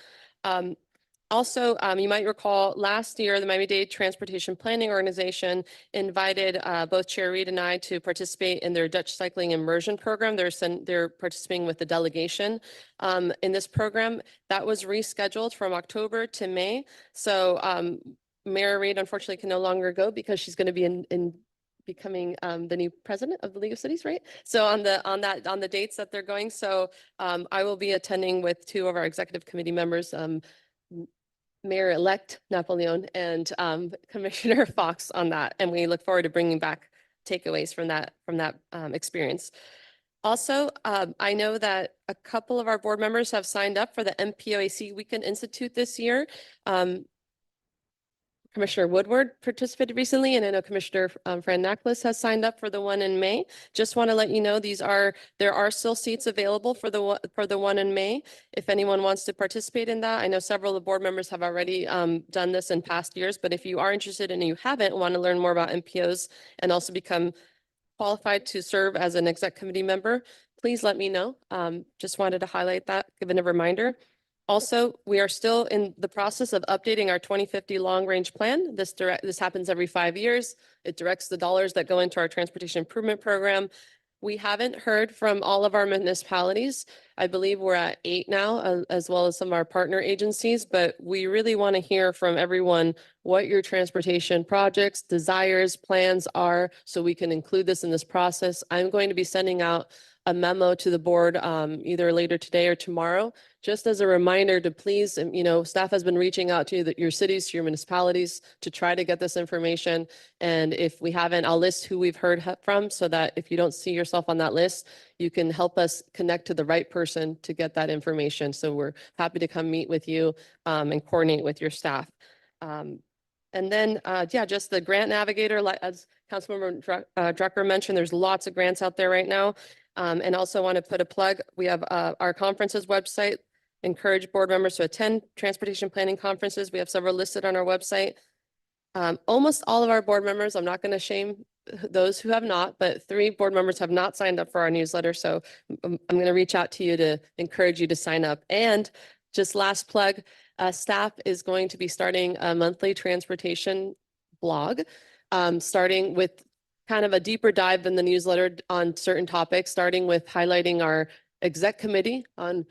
Also, you might recall last year, the Miami-Dade Transportation Planning Organization invited both Chair Reed and I to participate in their Dutch Cycling Immersion Program. They're participating with the delegation in this program. That was rescheduled from October to May. So Mayor Reed unfortunately can no longer go because she's going to be in becoming the new president of the League of Cities, right? So on the dates that they're going. So I will be attending with two of our executive committee members, Mayor-elect Napoleon and Commissioner Fox on that. And we look forward to bringing back takeaways from that experience. Also, I know that a couple of our board members have signed up for the MPOAC Weekend Institute this year. Commissioner Woodward participated recently, and I know Commissioner Fran Naklis has signed up for the one in May. Just want to let you know there are still seats available for the one in May. If anyone wants to participate in that, I know several of the board members have already done this in past years, but if you are interested and you haven't, want to learn more about MPOs and also become qualified to serve as an exec committee member, please let me know. Just wanted to highlight that, given a reminder. Also, we are still in the process of updating our 2050 long-range plan. This happens every 5 years. It directs the dollars that go into our transportation improvement program. We haven't heard from all of our municipalities. I believe we're at 8 now, as well as some of our partner agencies, but we really want to hear from everyone what your transportation projects, desires, plans are, so we can include this in this process. I'm going to be sending out a memo to the board either later today or tomorrow, just as a reminder to please, staff has been reaching out to your cities, to your municipalities to try to get this information. And if we haven't, I'll list who we've heard from so that if you don't see yourself on that list, you can help us connect to the right person to get that information. So we're happy to come meet with you and coordinate with your staff. And then, just the grant navigator, as Councilmember Drucker mentioned, there's lots of grants out there right now. And also want to put a plug. We have our conferences website. Encourage board members to attend transportation planning conferences. We have several listed on our website. Almost all of our board members, I'm not going to shame those who have not, but 3 board members have not signed up for our newsletter. So I'm going to reach out to you to encourage you to sign up. And just last plug, staff is going to be starting a monthly transportation blog, starting with kind of a deeper dive than the newsletter on certain topics, starting with highlighting our exec committee on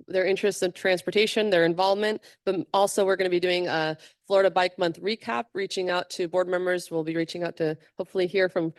their interest in transportation, their involvement, but also we're going to be doing a Florida Bike Month recap, reaching out to board members. We'll be reaching out to hopefully hear from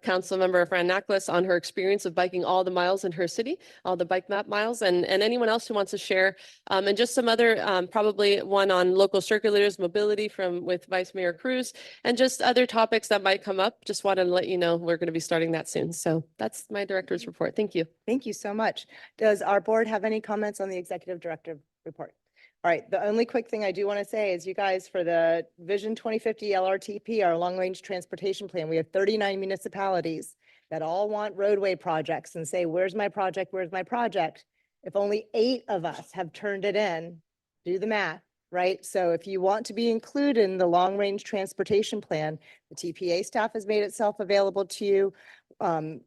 Council Member Fran Naklis on her experience of biking all the miles in her city, all the bike map miles, and anyone else who wants to share, and just some other, probably one on local circulators, mobility with Vice Mayor Cruz, and just other topics that might come up. Just wanted to let you know we're going to be starting that soon. So that's my director's report. Thank you. Thank you so much. Does our board have any comments on the executive director report? All right, the only quick thing I do want to say is you guys, for the Vision 2050 LRTP, our long-range transportation plan, we have 39 municipalities that all want roadway projects and say, where's my project? Where's my project? If only 8 of us have turned it in, do the math, right? So if you want to be included in the long-range transportation plan, the TPA staff has made itself available to you.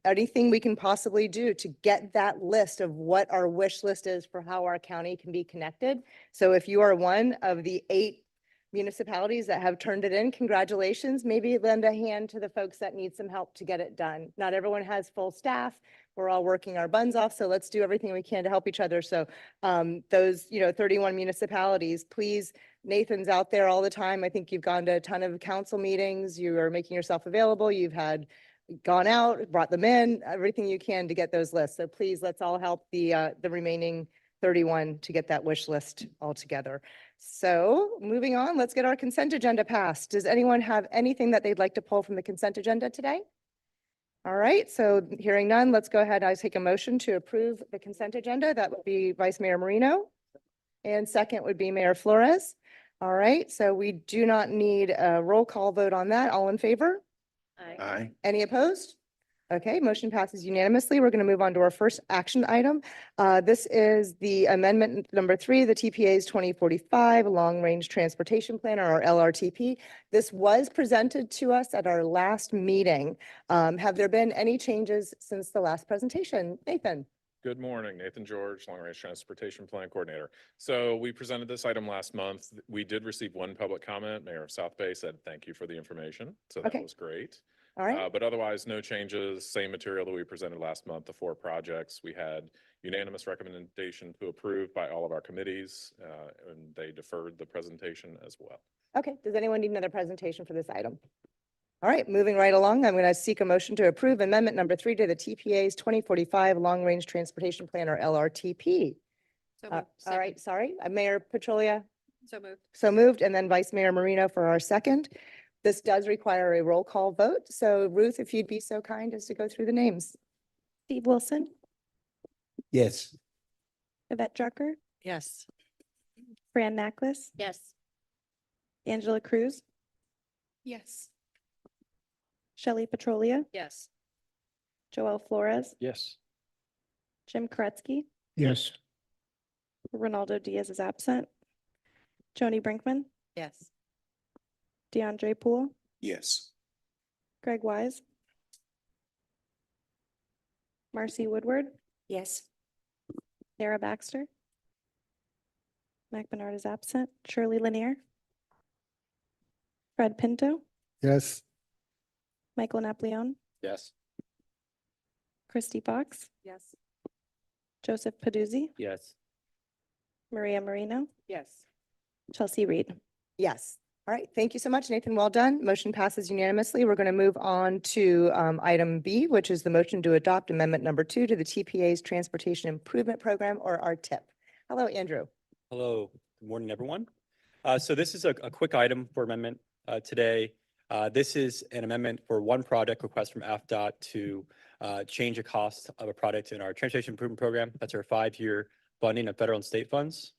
Anything we can possibly do to get that list of what our wish list is for how our county can be connected. So if you are one of the 8 municipalities that have turned it in, congratulations. Maybe lend a hand to the folks that need some help to get it done. Not everyone has full staff. We're all working our buns off, so let's do everything we can to help each other. So those, 31 municipalities, please, Nathan's out there all the time. I think you've gone to a ton of council meetings. You are making yourself available. You've gone out, brought them in, everything you can to get those lists. So please, let's all help the remaining 31 to get that wish list all together. So moving on, let's get our consent agenda passed. Does anyone have anything that they'd like to pull from the consent agenda today? All right, so hearing none, let's go ahead. I take a motion to approve the consent agenda. That would be Vice Mayor Marino. And second would be Mayor Flores. All right, so we do not need a roll call vote on that. All in favor? Aye. Any opposed? Okay, motion passes unanimously. We're going to move on to our first action item. This is the amendment number 3, the TPA's 2045 Long Range Transportation Plan, or LRTP. This was presented to us at our last meeting. Have there been any changes since the last presentation? Nathan? Good morning, Nathan George, Long Range Transportation Plan Coordinator. So we presented this item last month. We did receive one public comment. Mayor of South Bay said, thank you for the information. So that Okay. was great. All right. But otherwise, no changes, same material that we presented last month, the 4 projects. We had unanimous recommendation to approve by all of our committees, and they deferred the presentation as well. Okay, does anyone need another presentation for this item? All right, moving right along, I'm going to seek a motion to approve amendment number 3 to the TPA's 2045 Long Range Transportation Plan, or LRTP. All right, sorry, Mayor Petrolia. So moved. So moved, and then Vice Mayor Marino for our second. This does require a roll call vote. So Ruth, if you'd be so kind as to go through the names. Steve Wilson, Yes. Yvette Drucker, Yes. Fran Nacklis, Yes. Angela Cruz, Yes. Shelley Petrolia, Yes. Joel Flores, Yes. Jim Koretsky, Yes. Ronaldo Diaz is absent. Joni Brinkman, Yes. DeAndre Poole, Yes. Greg Wise, Marcy Woodward, Yes. Sarah Baxter, Mac Bernard is absent. Shirley Lanier, Fred Pinto, Yes. Michael Napoleon, Yes. Christy Fox, Yes. Joseph Paduzzi, Yes. Maria Marino, Yes. Chelsea Reed. Yes. All right, thank you so much, Nathan. Well done. Motion passes unanimously. We're going to move on to item B, which is the motion to adopt amendment number 2 to the TPA's Transportation Improvement Program, or our TIP. Hello, Andrew. Hello, good morning, everyone. So this is a quick item for amendment today. This is an amendment for one project request from AFDOT to change the cost of a product in our Transportation Improvement Program. That's our 5-year funding of federal and state funds.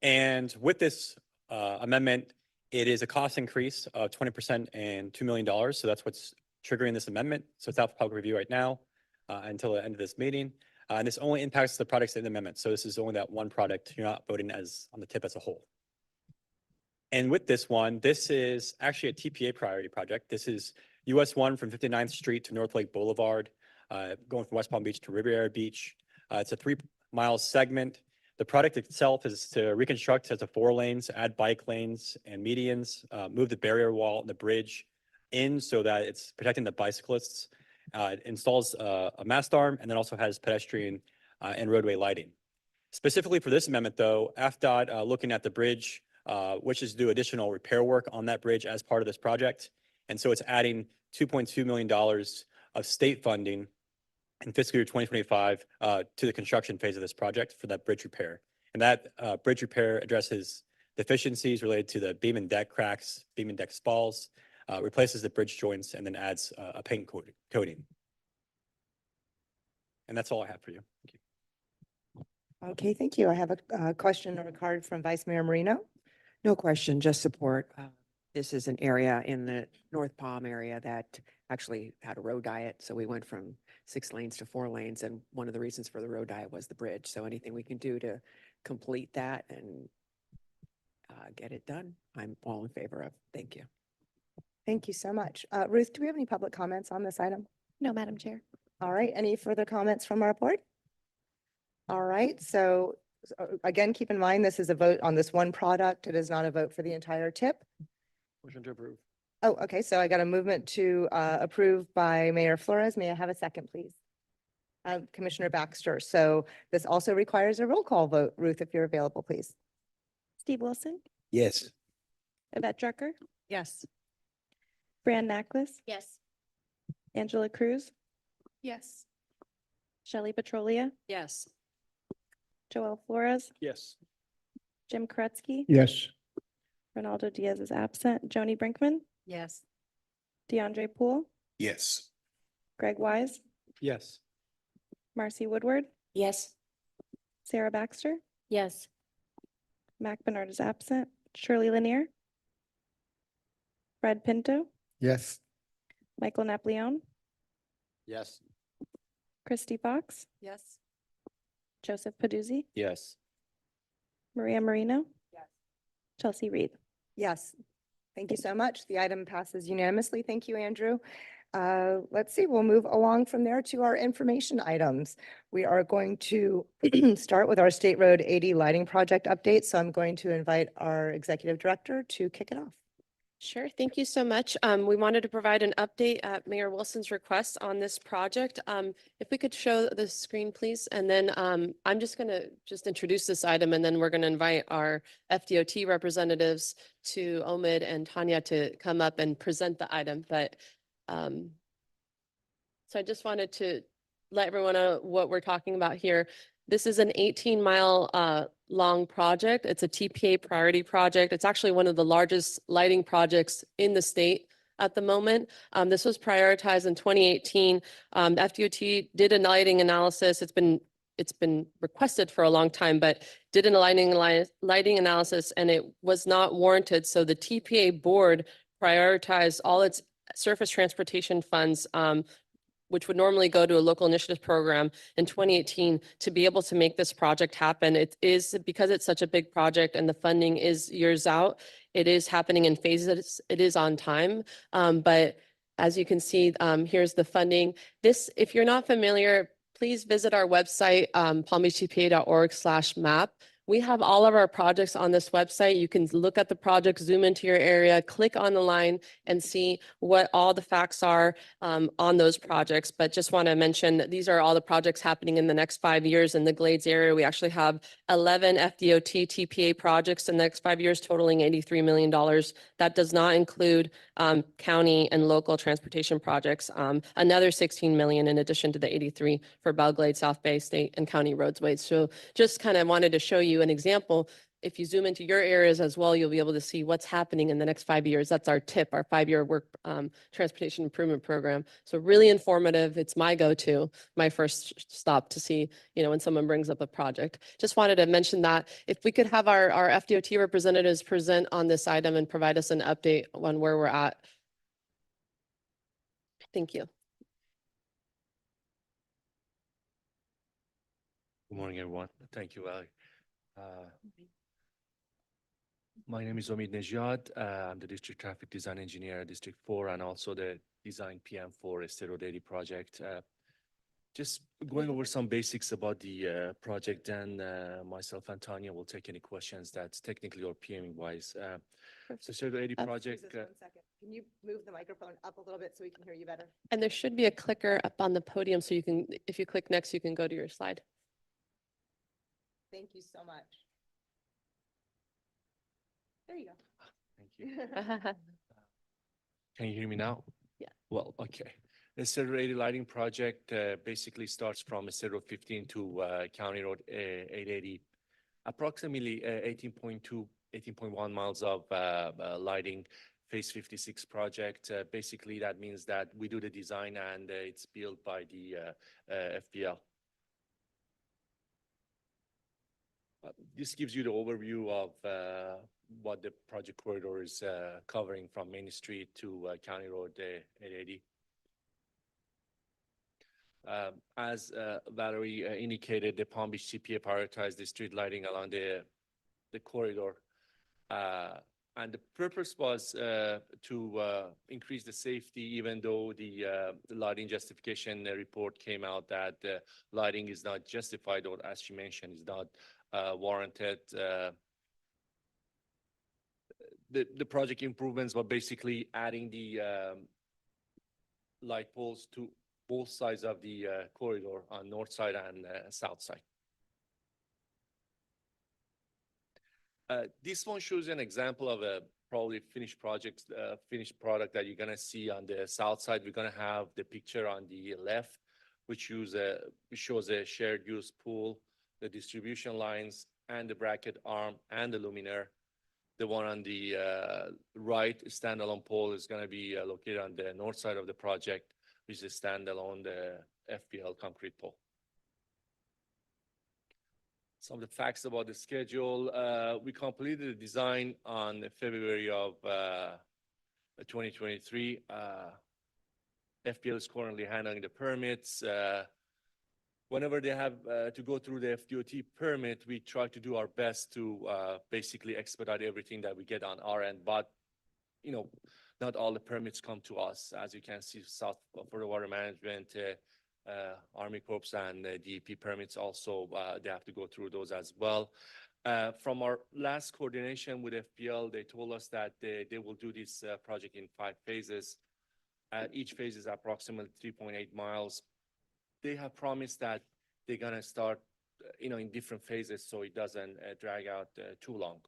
And with this amendment, it is a cost increase of 20% and $2 million. So that's what's triggering this amendment. So it's out for public review right now until the end of this meeting. And this only impacts the products in the amendment. So this is only that one product. You're not voting on the TIP as a whole. And with this one, this is actually a TPA priority project. This is US 1 from 59th Street to North Lake Boulevard, going from West Palm Beach to Riviera Beach. It's a 3-mile segment. The product itself is to reconstruct as a 4 lanes, add bike lanes and medians, move the barrier wall and the bridge in so that it's protecting the bicyclists. It installs a mast arm and then also has pedestrian and roadway lighting. Specifically for this amendment though, AFDOT looking at the bridge, wishes to do additional repair work on that bridge as part of this project. And so it's adding $2.2 million of state funding in fiscal year 2025 to the construction phase of this project for that bridge repair. And that bridge repair addresses deficiencies related to the beam and deck cracks, beam and deck spalls, replaces the bridge joints, and then adds a paint coating. And that's all I have for you. Thank you. Okay, thank you. I have a question or a card from Vice Mayor Marino. No question, just support. This is an area in the North Palm area that actually had a road diet. So we went from 6 lanes to 4 lanes. And one of the reasons for the road diet was the bridge. So anything we can do to complete that and get it done, I'm all in favor of. Thank you. Thank you so much. Ruth, do we have any public comments on this item? No, Madam Chair. All right, any further comments from our board? All right, so again, keep in mind, this is a vote on this one product. It is not a vote for the entire tip. Motion to approve. Oh, okay, so I got a movement to approve by Mayor Flores. May I have a second, please? Commissioner Baxter. So this also requires a roll call vote. Ruth, if you're available, please. Steve Wilson, Yes. Yvette Drucker, Yes. Fran Nacklis, Yes. Angela Cruz, Yes. Shelley Petrolia, Yes. Joel Flores, Yes. Jim Koretsky, Yes. Ronaldo Diaz is absent, Joni Brinkman, Yes. DeAndre Poole, Yes. Greg Wise, Yes. Marcy Woodward, Yes. Sarah Baxter, Yes. Mac Bernard is absent, Shirley Lanier, Fred Pinto, Yes. Michael Napoleon, Yes. Christy Fox, Yes. Joseph Paduzzi, Yes. Maria Marino, Chelsea Reed. Yes. Thank you so much. The item passes unanimously. Thank you, Andrew. Let's see, we'll move along from there to our information items. We are going to start with our State Road 80 lighting project update. So I'm going to invite our executive director to kick it off. Sure, thank you so much. We wanted to provide an update at Mayor Wilson's request on this project. If we could show the screen, please, and then I'm just going to introduce this item, and then we're going to invite our FDOT representatives to Omid and Tanya to come up and present the item. But so I just wanted to let everyone know what we're talking about here. This is an 18-mile long project. It's a TPA priority project. It's actually one of the largest lighting projects in the state at the moment. This was prioritized in 2018. FDOT did a lighting analysis. It's been requested for a long time, but did a lighting analysis, and it was not warranted. So the TPA board prioritized all its surface transportation funds, which would normally go to a local initiative program in 2018 to be able to make this project happen. It is, because it's such a big project and the funding is years out, it is happening in phases. It is on time. But as you can see, here's the funding. This, if you're not familiar, please visit our website, palmbeachtpa.org/map. We have all of our projects on this website. You can look at the project, zoom into your area, click on the line and see what all the facts are on those projects. But just want to mention that these are all the projects happening in the next 5 years in the Glades area. We actually have 11 FDOT TPA projects in the next 5 years totaling $83 million. That does not include county and local transportation projects. Another 16 million in addition to the 83 for Belle Glade, South Bay State and County roadways. So just kind of wanted to show you an example. If you zoom into your areas as well, you'll be able to see what's happening in the next 5 years. That's our TIP, our 5-year work transportation improvement program. So really informative. It's my go-to, my first stop to see, when someone brings up a project. Just wanted to mention that. If we could have our FDOT representatives present on this item and provide us an update on where we're at. Thank you. Good morning, everyone. Thank you, Ali. My name is Omid Nejad. I'm the District Traffic Design Engineer at District 4 and also the Design PM for State Road 80 project. Just going over some basics about the project, and myself and Tanya will take any questions that's technically or PM wise. So State Road 80 project. Excuse us 1 second. Can you move the microphone up a little bit so we can hear you better? And there should be a clicker up on the podium so you can, if you click next, you can go to your slide. Thank you so much. There you go. Thank you. Can you hear me now? Yeah. Well, okay. The State Road 80 lighting project basically starts from State Road 15 to County Road 880. Approximately 18.1 miles of lighting, Phase 56 project. Basically, that means that we do the design and it's built by the FPL. This gives you the overview of what the project corridor is covering from Main Street to County Road 880. As Valerie indicated, the Palm Beach TPA prioritized the street lighting along the corridor. And the purpose was to increase the safety, even though the lighting justification report came out that lighting is not justified, or as she mentioned, is not warranted. The project improvements were basically adding the light poles to both sides of the corridor on north side and south side. This one shows an example of a probably finished project, finished product that you're gonna see on the south side. We're gonna have the picture on the left, which shows a shared use pool, the distribution lines, and the bracket arm and the luminaire. The one on the right, standalone pole, is gonna be located on the north side of the project, which is standalone, the FPL concrete pole. Some of the facts about the schedule. We completed the design on February of 2023. FPL is currently handling the permits. Whenever they have to go through the FDOT permit, we try to do our best to basically expedite everything that we get on our end. But, you know, not all the permits come to us. As you can see, South Florida Water Management, Army Corps, and DEP permits also, they have to go through those as well. From our last coordination with FPL, they told us that they will do this project in 5 phases. Each phase is approximately 3.8 miles. They have promised that they're gonna start, in different phases, so it doesn't drag out too long.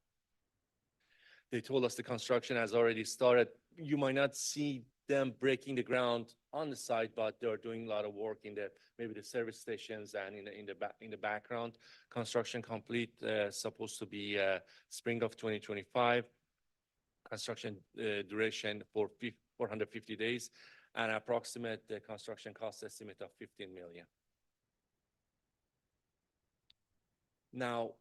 They told us the construction has already started. You might not see them breaking the ground on the site, but they're doing a lot of work in maybe the service stations and in the background. Construction complete, supposed to be spring of 2025. Construction duration for 450 days, and approximate construction cost estimate of $15 million. Now,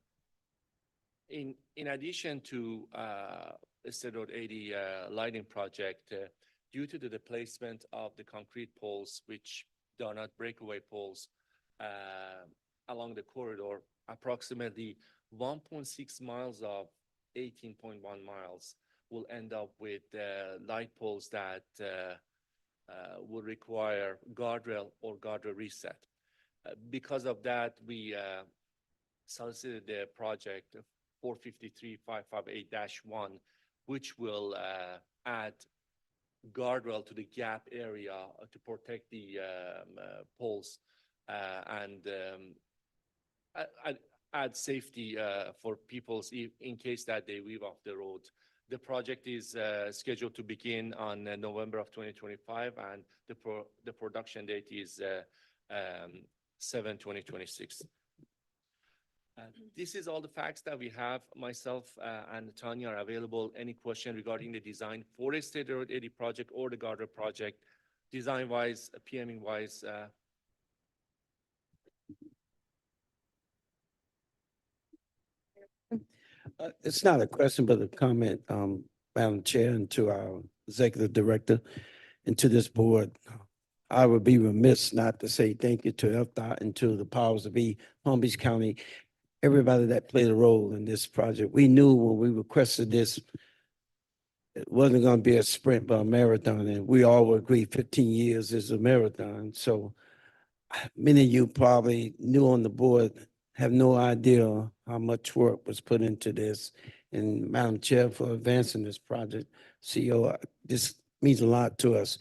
in addition to State Road 80 lighting project, due to the displacement of the concrete poles, which are not breakaway poles, along the corridor, approximately 1.6 miles of 18.1 miles will end up with light poles that will require guardrail or guardrail reset. Because of that, we solicited the project 453-558-1, which will add guardrail to the gap area to protect the poles and add safety for people in case that they weave off the road. The project is scheduled to begin on November of 2025, and the production date is 7/2026. This is all the facts that we have. Myself and Tanya are available. Any question regarding the design for the State Road 80 project or the guardrail project, design-wise, PMing-wise. It's not a question, but a comment, Madam Chair, and to our Executive Director and to this board. I would be remiss not to say thank you to FDOT and to the powers that be, Palm Beach County, everybody that played a role in this project. We knew when we requested this, it wasn't going to be a sprint, but a marathon, and we all would agree 15 years is a marathon. So many of you probably knew on the board, have no idea how much work was put into this. And Madam Chair, for advancing this project, CEO, this means a lot to us.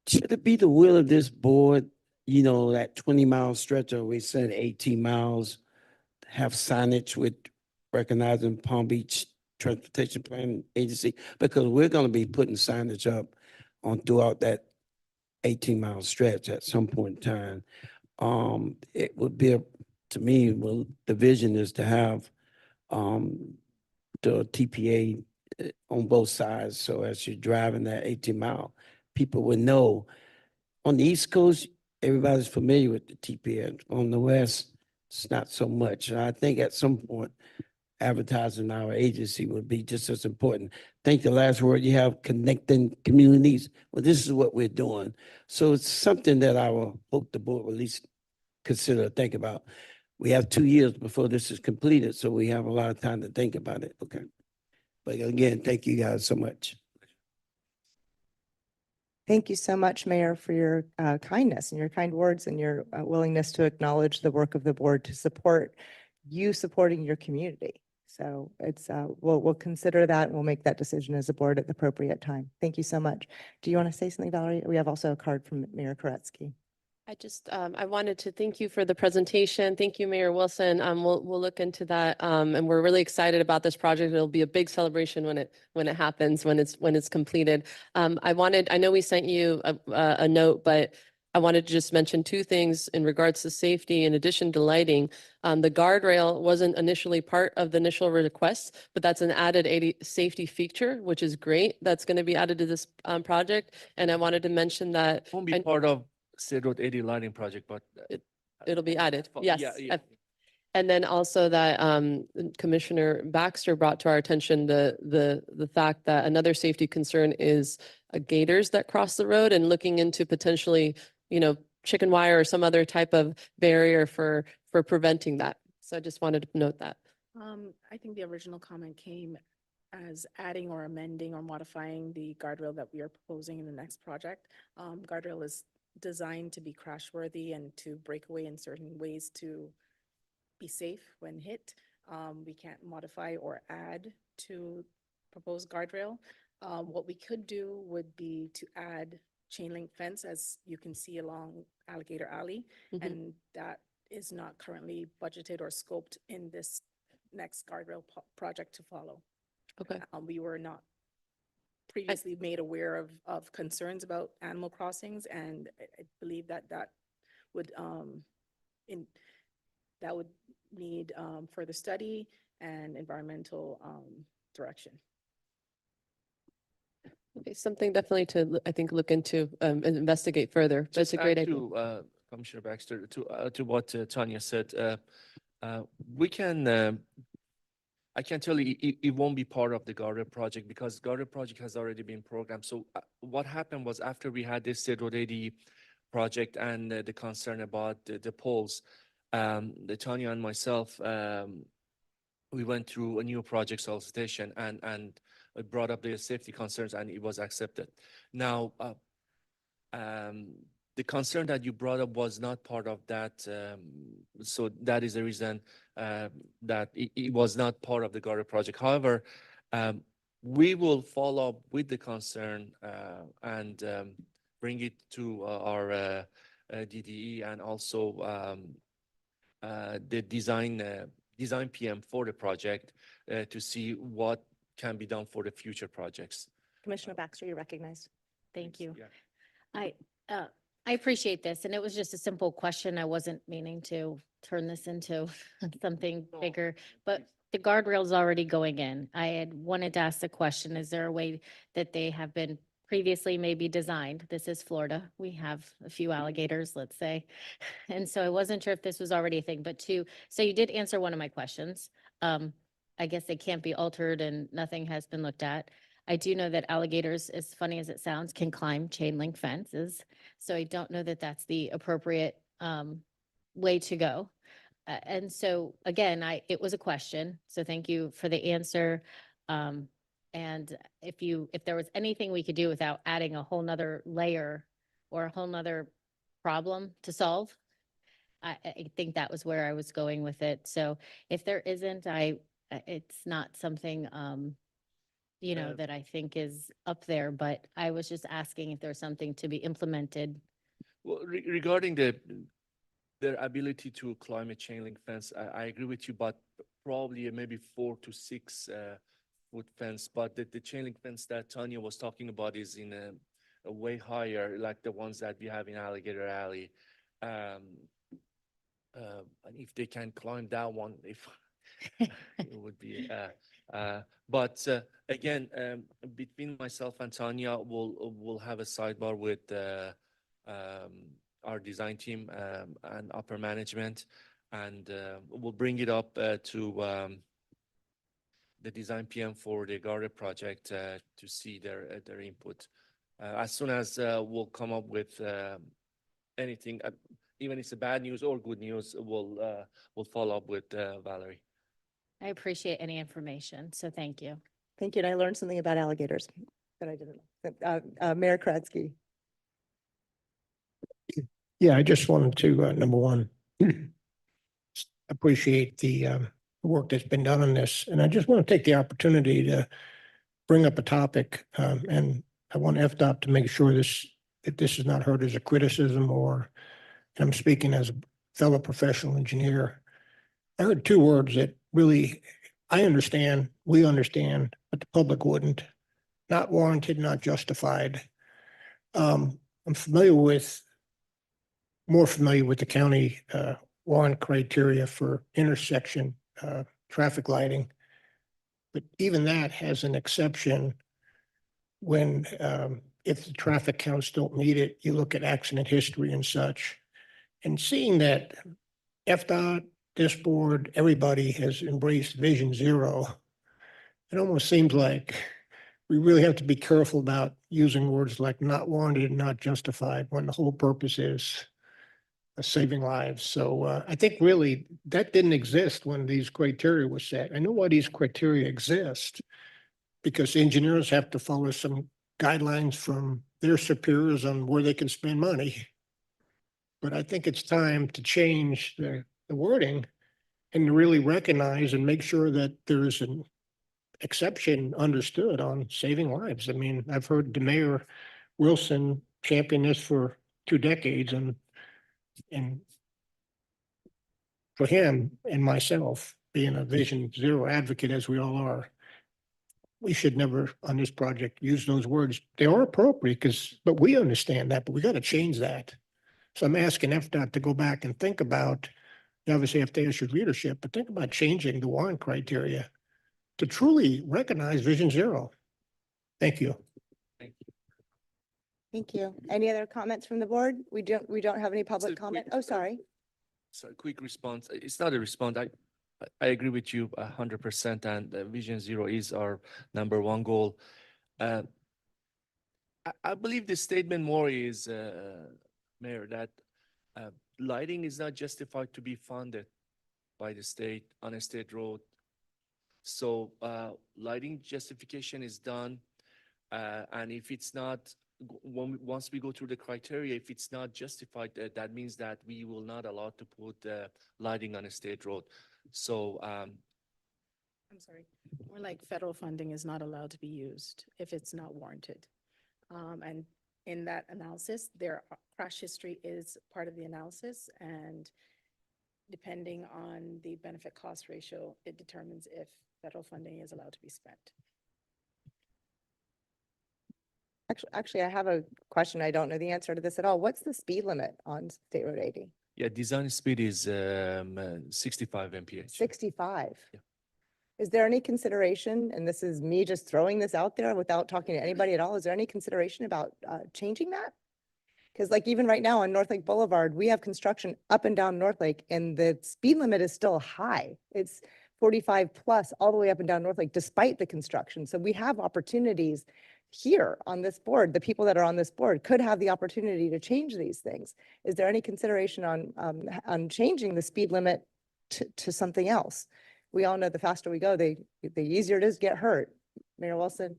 Should it be the will of this board, that 20-mile stretch, or we said 18 miles, have signage with recognizing Palm Beach Transportation Planning Agency? Because we're going to be putting signage up throughout that 18-mile stretch at some point in time. It would be to me, well, the vision is to have the TPA on both sides. So as you're driving that 18-mile, people would know. On the East Coast, everybody's familiar with the TPA. On the West, it's not so much. And I think at some point, advertising our agency would be just as important. I think the last word you have, connecting communities. Well, this is what we're doing. So it's something that I will hope the board will at least consider, think about. We have 2 years before this is completed, so we have a lot of time to think about it, okay? But again, thank you guys so much. Thank you so much, Mayor, for your kindness and your kind words and your willingness to acknowledge the work of the board to support you supporting your community. So it's, we'll consider that and we'll make that decision as a board at the appropriate time. Thank you so much. Do you want to say something, Valerie? We have also a card from Mayor Koretsky. I just, I wanted to thank you for the presentation. Thank you, Mayor Wilson. We'll look into that. And we're really excited about this project. It'll be a big celebration when it happens, when it's completed. I know we sent you a note, but I wanted to just mention two things in regards to safety in addition to lighting. The guardrail wasn't initially part of the initial request, but that's an added safety feature, which is great. That's going to be added to this project. And I wanted to mention that. Won't be part of State Road 80 lighting project, but It'll be added, Yeah, yes. yeah. And then also that Commissioner Baxter brought to our attention the fact that another safety concern is gators that cross the road and looking into potentially, chicken wire or some other type of barrier for preventing that. So I just wanted to note that. I think the original comment came as adding or amending or modifying the guardrail that we are proposing in the next project. Guardrail is designed to be crash worthy and to break away in certain ways to be safe when hit. We can't modify or add to proposed guardrail. What we could do would be to add chain link fence, as you can see along Alligator Alley, and that is not currently budgeted or scoped in this next guardrail project to follow. Okay. We were not previously made aware of concerns about animal crossings, and I believe that would need further study and environmental direction. Okay, something definitely to, I think, look into and investigate further. That's a great idea. To Commissioner Baxter, to what Tanya said, we can, I can tell you, it won't be part of the Guardrail project because Guardrail project has already been programmed. So what happened was after we had this State Road 80 project and the concern about the poles, Tanya and myself, we went through a new project solicitation and it brought up the safety concerns and it was accepted. Now, the concern that you brought up was not part of that. So that is the reason that it was not part of the Guardrail project. However, we will follow up with the concern and bring it to our DDE and also the design PM for the project to see what can be done for the future projects. Commissioner Baxter, you're recognized. Thank you. Yeah. I appreciate this, and it was just a simple question. I wasn't meaning to turn this into something bigger, but the guardrail's already going in. I had wanted to ask the question, is there a way that they have been previously maybe designed? This is Florida. We have a few alligators, let's say. And so I wasn't sure if this was already a thing, but so you did answer one of my questions. I guess they can't be altered and nothing has been looked at. I do know that alligators, as funny as it sounds, can climb chain link fences. So I don't know that that's the appropriate way to go. And so again, it was a question. So thank you for the answer. And if there was anything we could do without adding a whole nother layer or a whole nother problem to solve, I think that was where I was going with it. So if there isn't, it's not something that I think is up there, but I was just asking if there's something to be implemented. Well, regarding their ability to climb a chain link fence, I agree with you, but probably maybe 4 to 6 foot fence. But the chain link fence that Tanya was talking about is in a way higher, like the ones that we have in Alligator Alley. And if they can climb that one, it would be. But again, between myself and Tanya, we'll have a sidebar with our design team and upper management, and we'll bring it up to the design PM for the Guardrail project to see their input. As soon as we'll come up with anything, even if it's a bad news or good news, we'll follow up with Valerie. I appreciate any information, so thank you. Thank you. And I learned something about alligators that I didn't know. Mayor Kratzky. Yeah, I just wanted to, number one, appreciate the work that's been done on this. And I just want to take the opportunity to bring up a topic. And I want FDOT to make sure that this is not heard as a criticism, or and I'm speaking as a fellow professional engineer. I heard two words that really, I understand, we understand, but the public wouldn't. Not warranted, not justified. I'm more familiar with the county warrant criteria for intersection traffic lighting. But even that has an exception when if the traffic counts don't meet it, you look at accident history and such. And seeing that FDOT, this board, everybody has embraced Vision Zero, it almost seems like we really have to be careful about using words like not warranted and not justified when the whole purpose is saving lives. So I think really that didn't exist when these criteria were set. I know why these criteria exist, because engineers have to follow some guidelines from their superiors on where they can spend money. But I think it's time to change the wording and to really recognize and make sure that there's an exception understood on saving lives. I mean, I've heard the Mayor Wilson champion this for 2 decades, and for him and myself, being a Vision Zero advocate as we all are, we should never on this project use those words. They are appropriate but we understand that, but we got to change that. So I'm asking FDOT to go back and think about, you obviously have to ask your leadership, but think about changing the warrant criteria to truly recognize Vision Zero. Thank you. Thank you. Any other comments from the board? We don't have any public quick- comment. Oh, sorry. So a quick response. It's not a response. I agree with you 100%, and Vision Zero is our #1 goal. I believe the statement more is, Mayor, that lighting is not justified to be funded by the state on a state road. So lighting justification is done, and if it's not, once we go through the criteria, if it's not justified, that means that we will not allow to put lighting on a state road. So I'm sorry, more like federal funding is not allowed to be used if it's not warranted. And in that analysis, their crash history is part of the analysis, and depending on the benefit cost ratio, it determines if federal funding is allowed to be spent. Actually, I have a question. I don't know the answer to this at all. What's the speed limit on State Road 80? yeah, design speed is 65 mph. 65. Yeah. Is there any consideration, and this is me just throwing this out there without talking to anybody at all, is there any consideration about changing that? Because like even right now on North Lake Boulevard, we have construction up and down North Lake, and the speed limit is still high. It's 45 plus all the way up and down North Lake despite the construction. So we have opportunities here on this board. The people that are on this board could have the opportunity to change these things. Is there any consideration on changing the speed limit to something else? We all know the faster we go, the easier it is to get hurt. Mayor Wilson?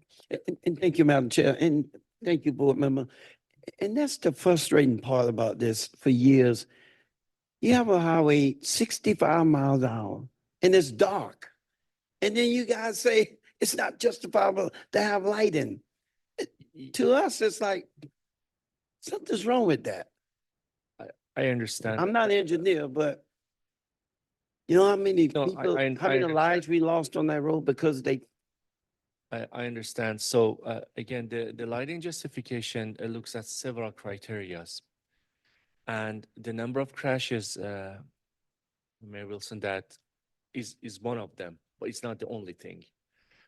And thank you, Madam Chair, and thank you, board member. And that's the frustrating part about this for years. You have a highway 65 miles an hour and it's dark. And then you guys say it's not justifiable to have lighting. To us, it's like something's wrong with that. I understand. I'm not an engineer, but you know how many No, people, I how many understand. lives we lost on that road because they I understand. So again, the lighting justification looks at several criterias. And the number of crashes, Mayor Wilson, that is one of them, but it's not the only thing.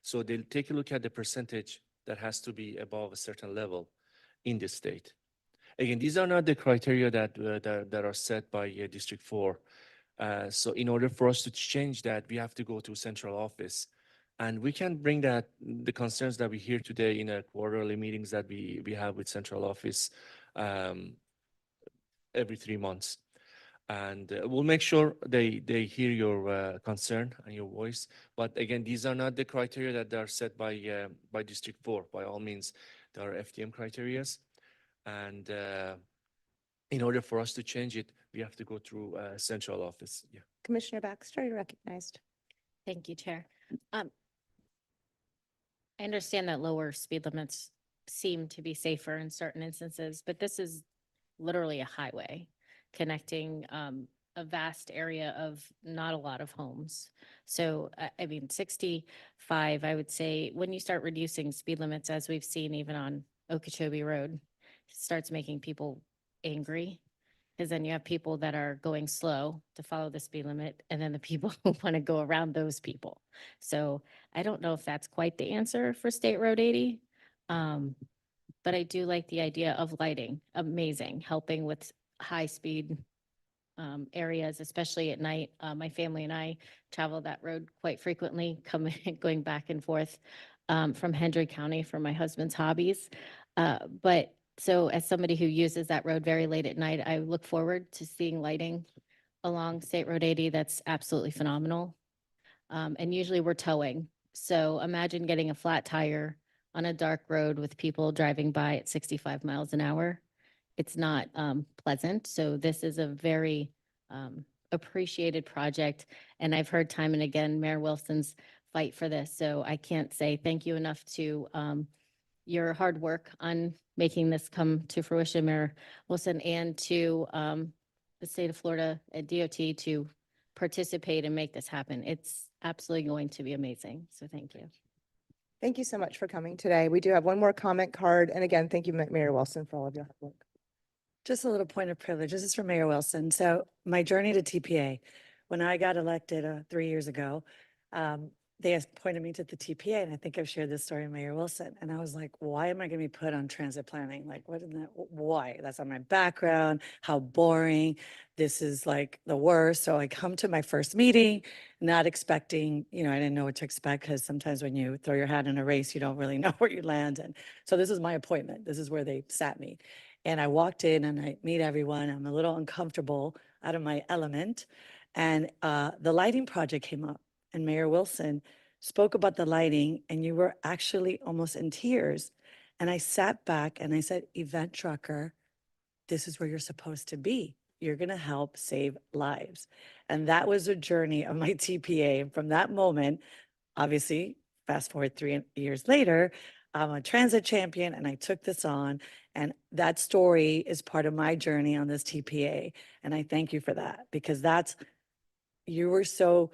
So they'll take a look at the percentage that has to be above a certain level in the state. Again, these are not the criteria that are set by District 4. So in order for us to change that, we have to go to central office. And we can bring that, the concerns that we hear today in a quarterly meetings that we have with central office every 3 months. And we'll make sure they hear your concern and your voice. But again, these are not the criteria that are set by District 4. By all means, there are FDM criterias. And in order for us to change it, we have to go through central office. Yeah. Commissioner Baxter, you're recognized. Thank you, Chair. I understand that lower speed limits seem to be safer in certain instances, but this is literally a highway connecting a vast area of not a lot of homes. So, I mean, 65, I would say, when you start reducing speed limits, as we've seen even on Okeechobee Road, it starts making people angry. Because then you have people that are going slow to follow the speed limit, and then the people who want to go around those people. So I don't know if that's quite the answer for State Road 80. But I do like the idea of lighting, amazing, helping with high-speed areas, especially at night. My family and I travel that road quite frequently, going back and forth from Hendry County for my husband's hobbies. But so as somebody who uses that road very late at night, I look forward to seeing lighting along State Road 80. That's absolutely phenomenal. And usually we're towing. So imagine getting a flat tire on a dark road with people driving by at 65 miles an hour. It's not pleasant. So this is a very appreciated project. And I've heard time and again, Mayor Wilson's fight for this. So I can't say thank you enough to your hard work on making this come to fruition, Mayor Wilson, and to the state of Florida at DOT to participate and make this happen. It's absolutely going to be amazing. So thank you. Thank you so much for coming today. We do have one more comment card. And again, thank you, Mayor Wilson, for all of your hard work. Just a little point of privilege. This is from Mayor Wilson. So my journey to TPA, when I got elected 3 years ago, they appointed me to the TPA, and I think I've shared this story with Mayor Wilson. And I was like, why am I going to be put on transit planning? Like, what in that? Why? That's not my background. How boring. This is like the worst. So I come to my first meeting, not expecting, I didn't know what to expect, because sometimes when you throw your hat in a race, you don't really know where you land. And so this is my appointment. This is where they sat me. And I walked in and I meet everyone. I'm a little uncomfortable, out of my element. And the lighting project came up, and Mayor Wilson spoke about the lighting, and you were actually almost in tears. And I sat back and I said, event trucker, this is where you're supposed to be. You're going to help save lives. And that was a journey of my TPA. And from that moment, obviously, fast forward 3 years later, I'm a transit champion, and I took this on. And that story is part of my journey on this TPA. And I thank you for that, because you were so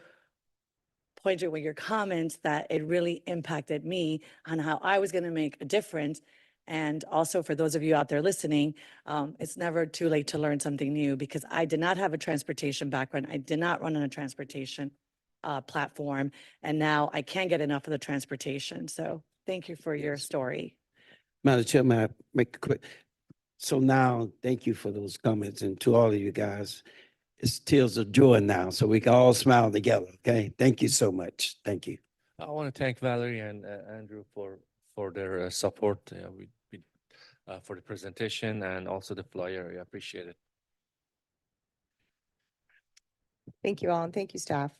pointed with your comments that it really impacted me on how I was going to make a difference. And also for those of you out there listening, it's never too late to learn something new, because I did not have a transportation background. I did not run on a transportation platform. And now I can't get enough of the transportation. So thank you for your story. Madam Chair, may I make a quick? So now, thank you for those comments, and to all of you guys, it's tears of joy now, so we can all smile together, okay? Thank you so much. Thank you. I want to thank Valerie and Andrew for their support for the presentation and also the flyer. I appreciate it. Thank you all, and thank you, staff.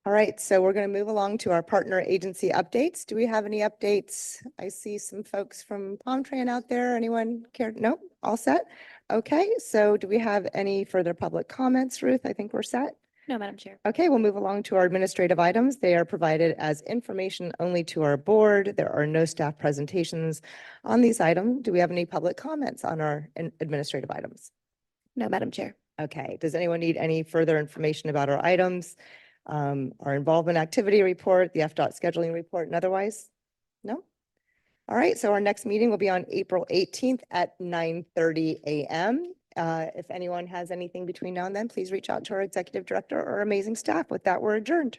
All right, so we're going to move along to our partner agency updates. Do we have any updates? I see some folks from Palm Tran out there. Anyone care? Nope, all set? Okay, so do we have any further public comments, Ruth? I think we're set. No, Madam Chair. Okay, we'll move along to our administrative items. They are provided as information only to our board. There are no staff presentations on these items. Do we have any public comments on our administrative items? No, Madam Chair. Okay, does anyone need any further information about our items? Our involvement activity report, the FDOT scheduling report, and otherwise? No? All right, so our next meeting will be on April 18th at 9:30 a.m. If anyone has anything between now and then, please reach out to our executive director or amazing staff. With that, we're adjourned.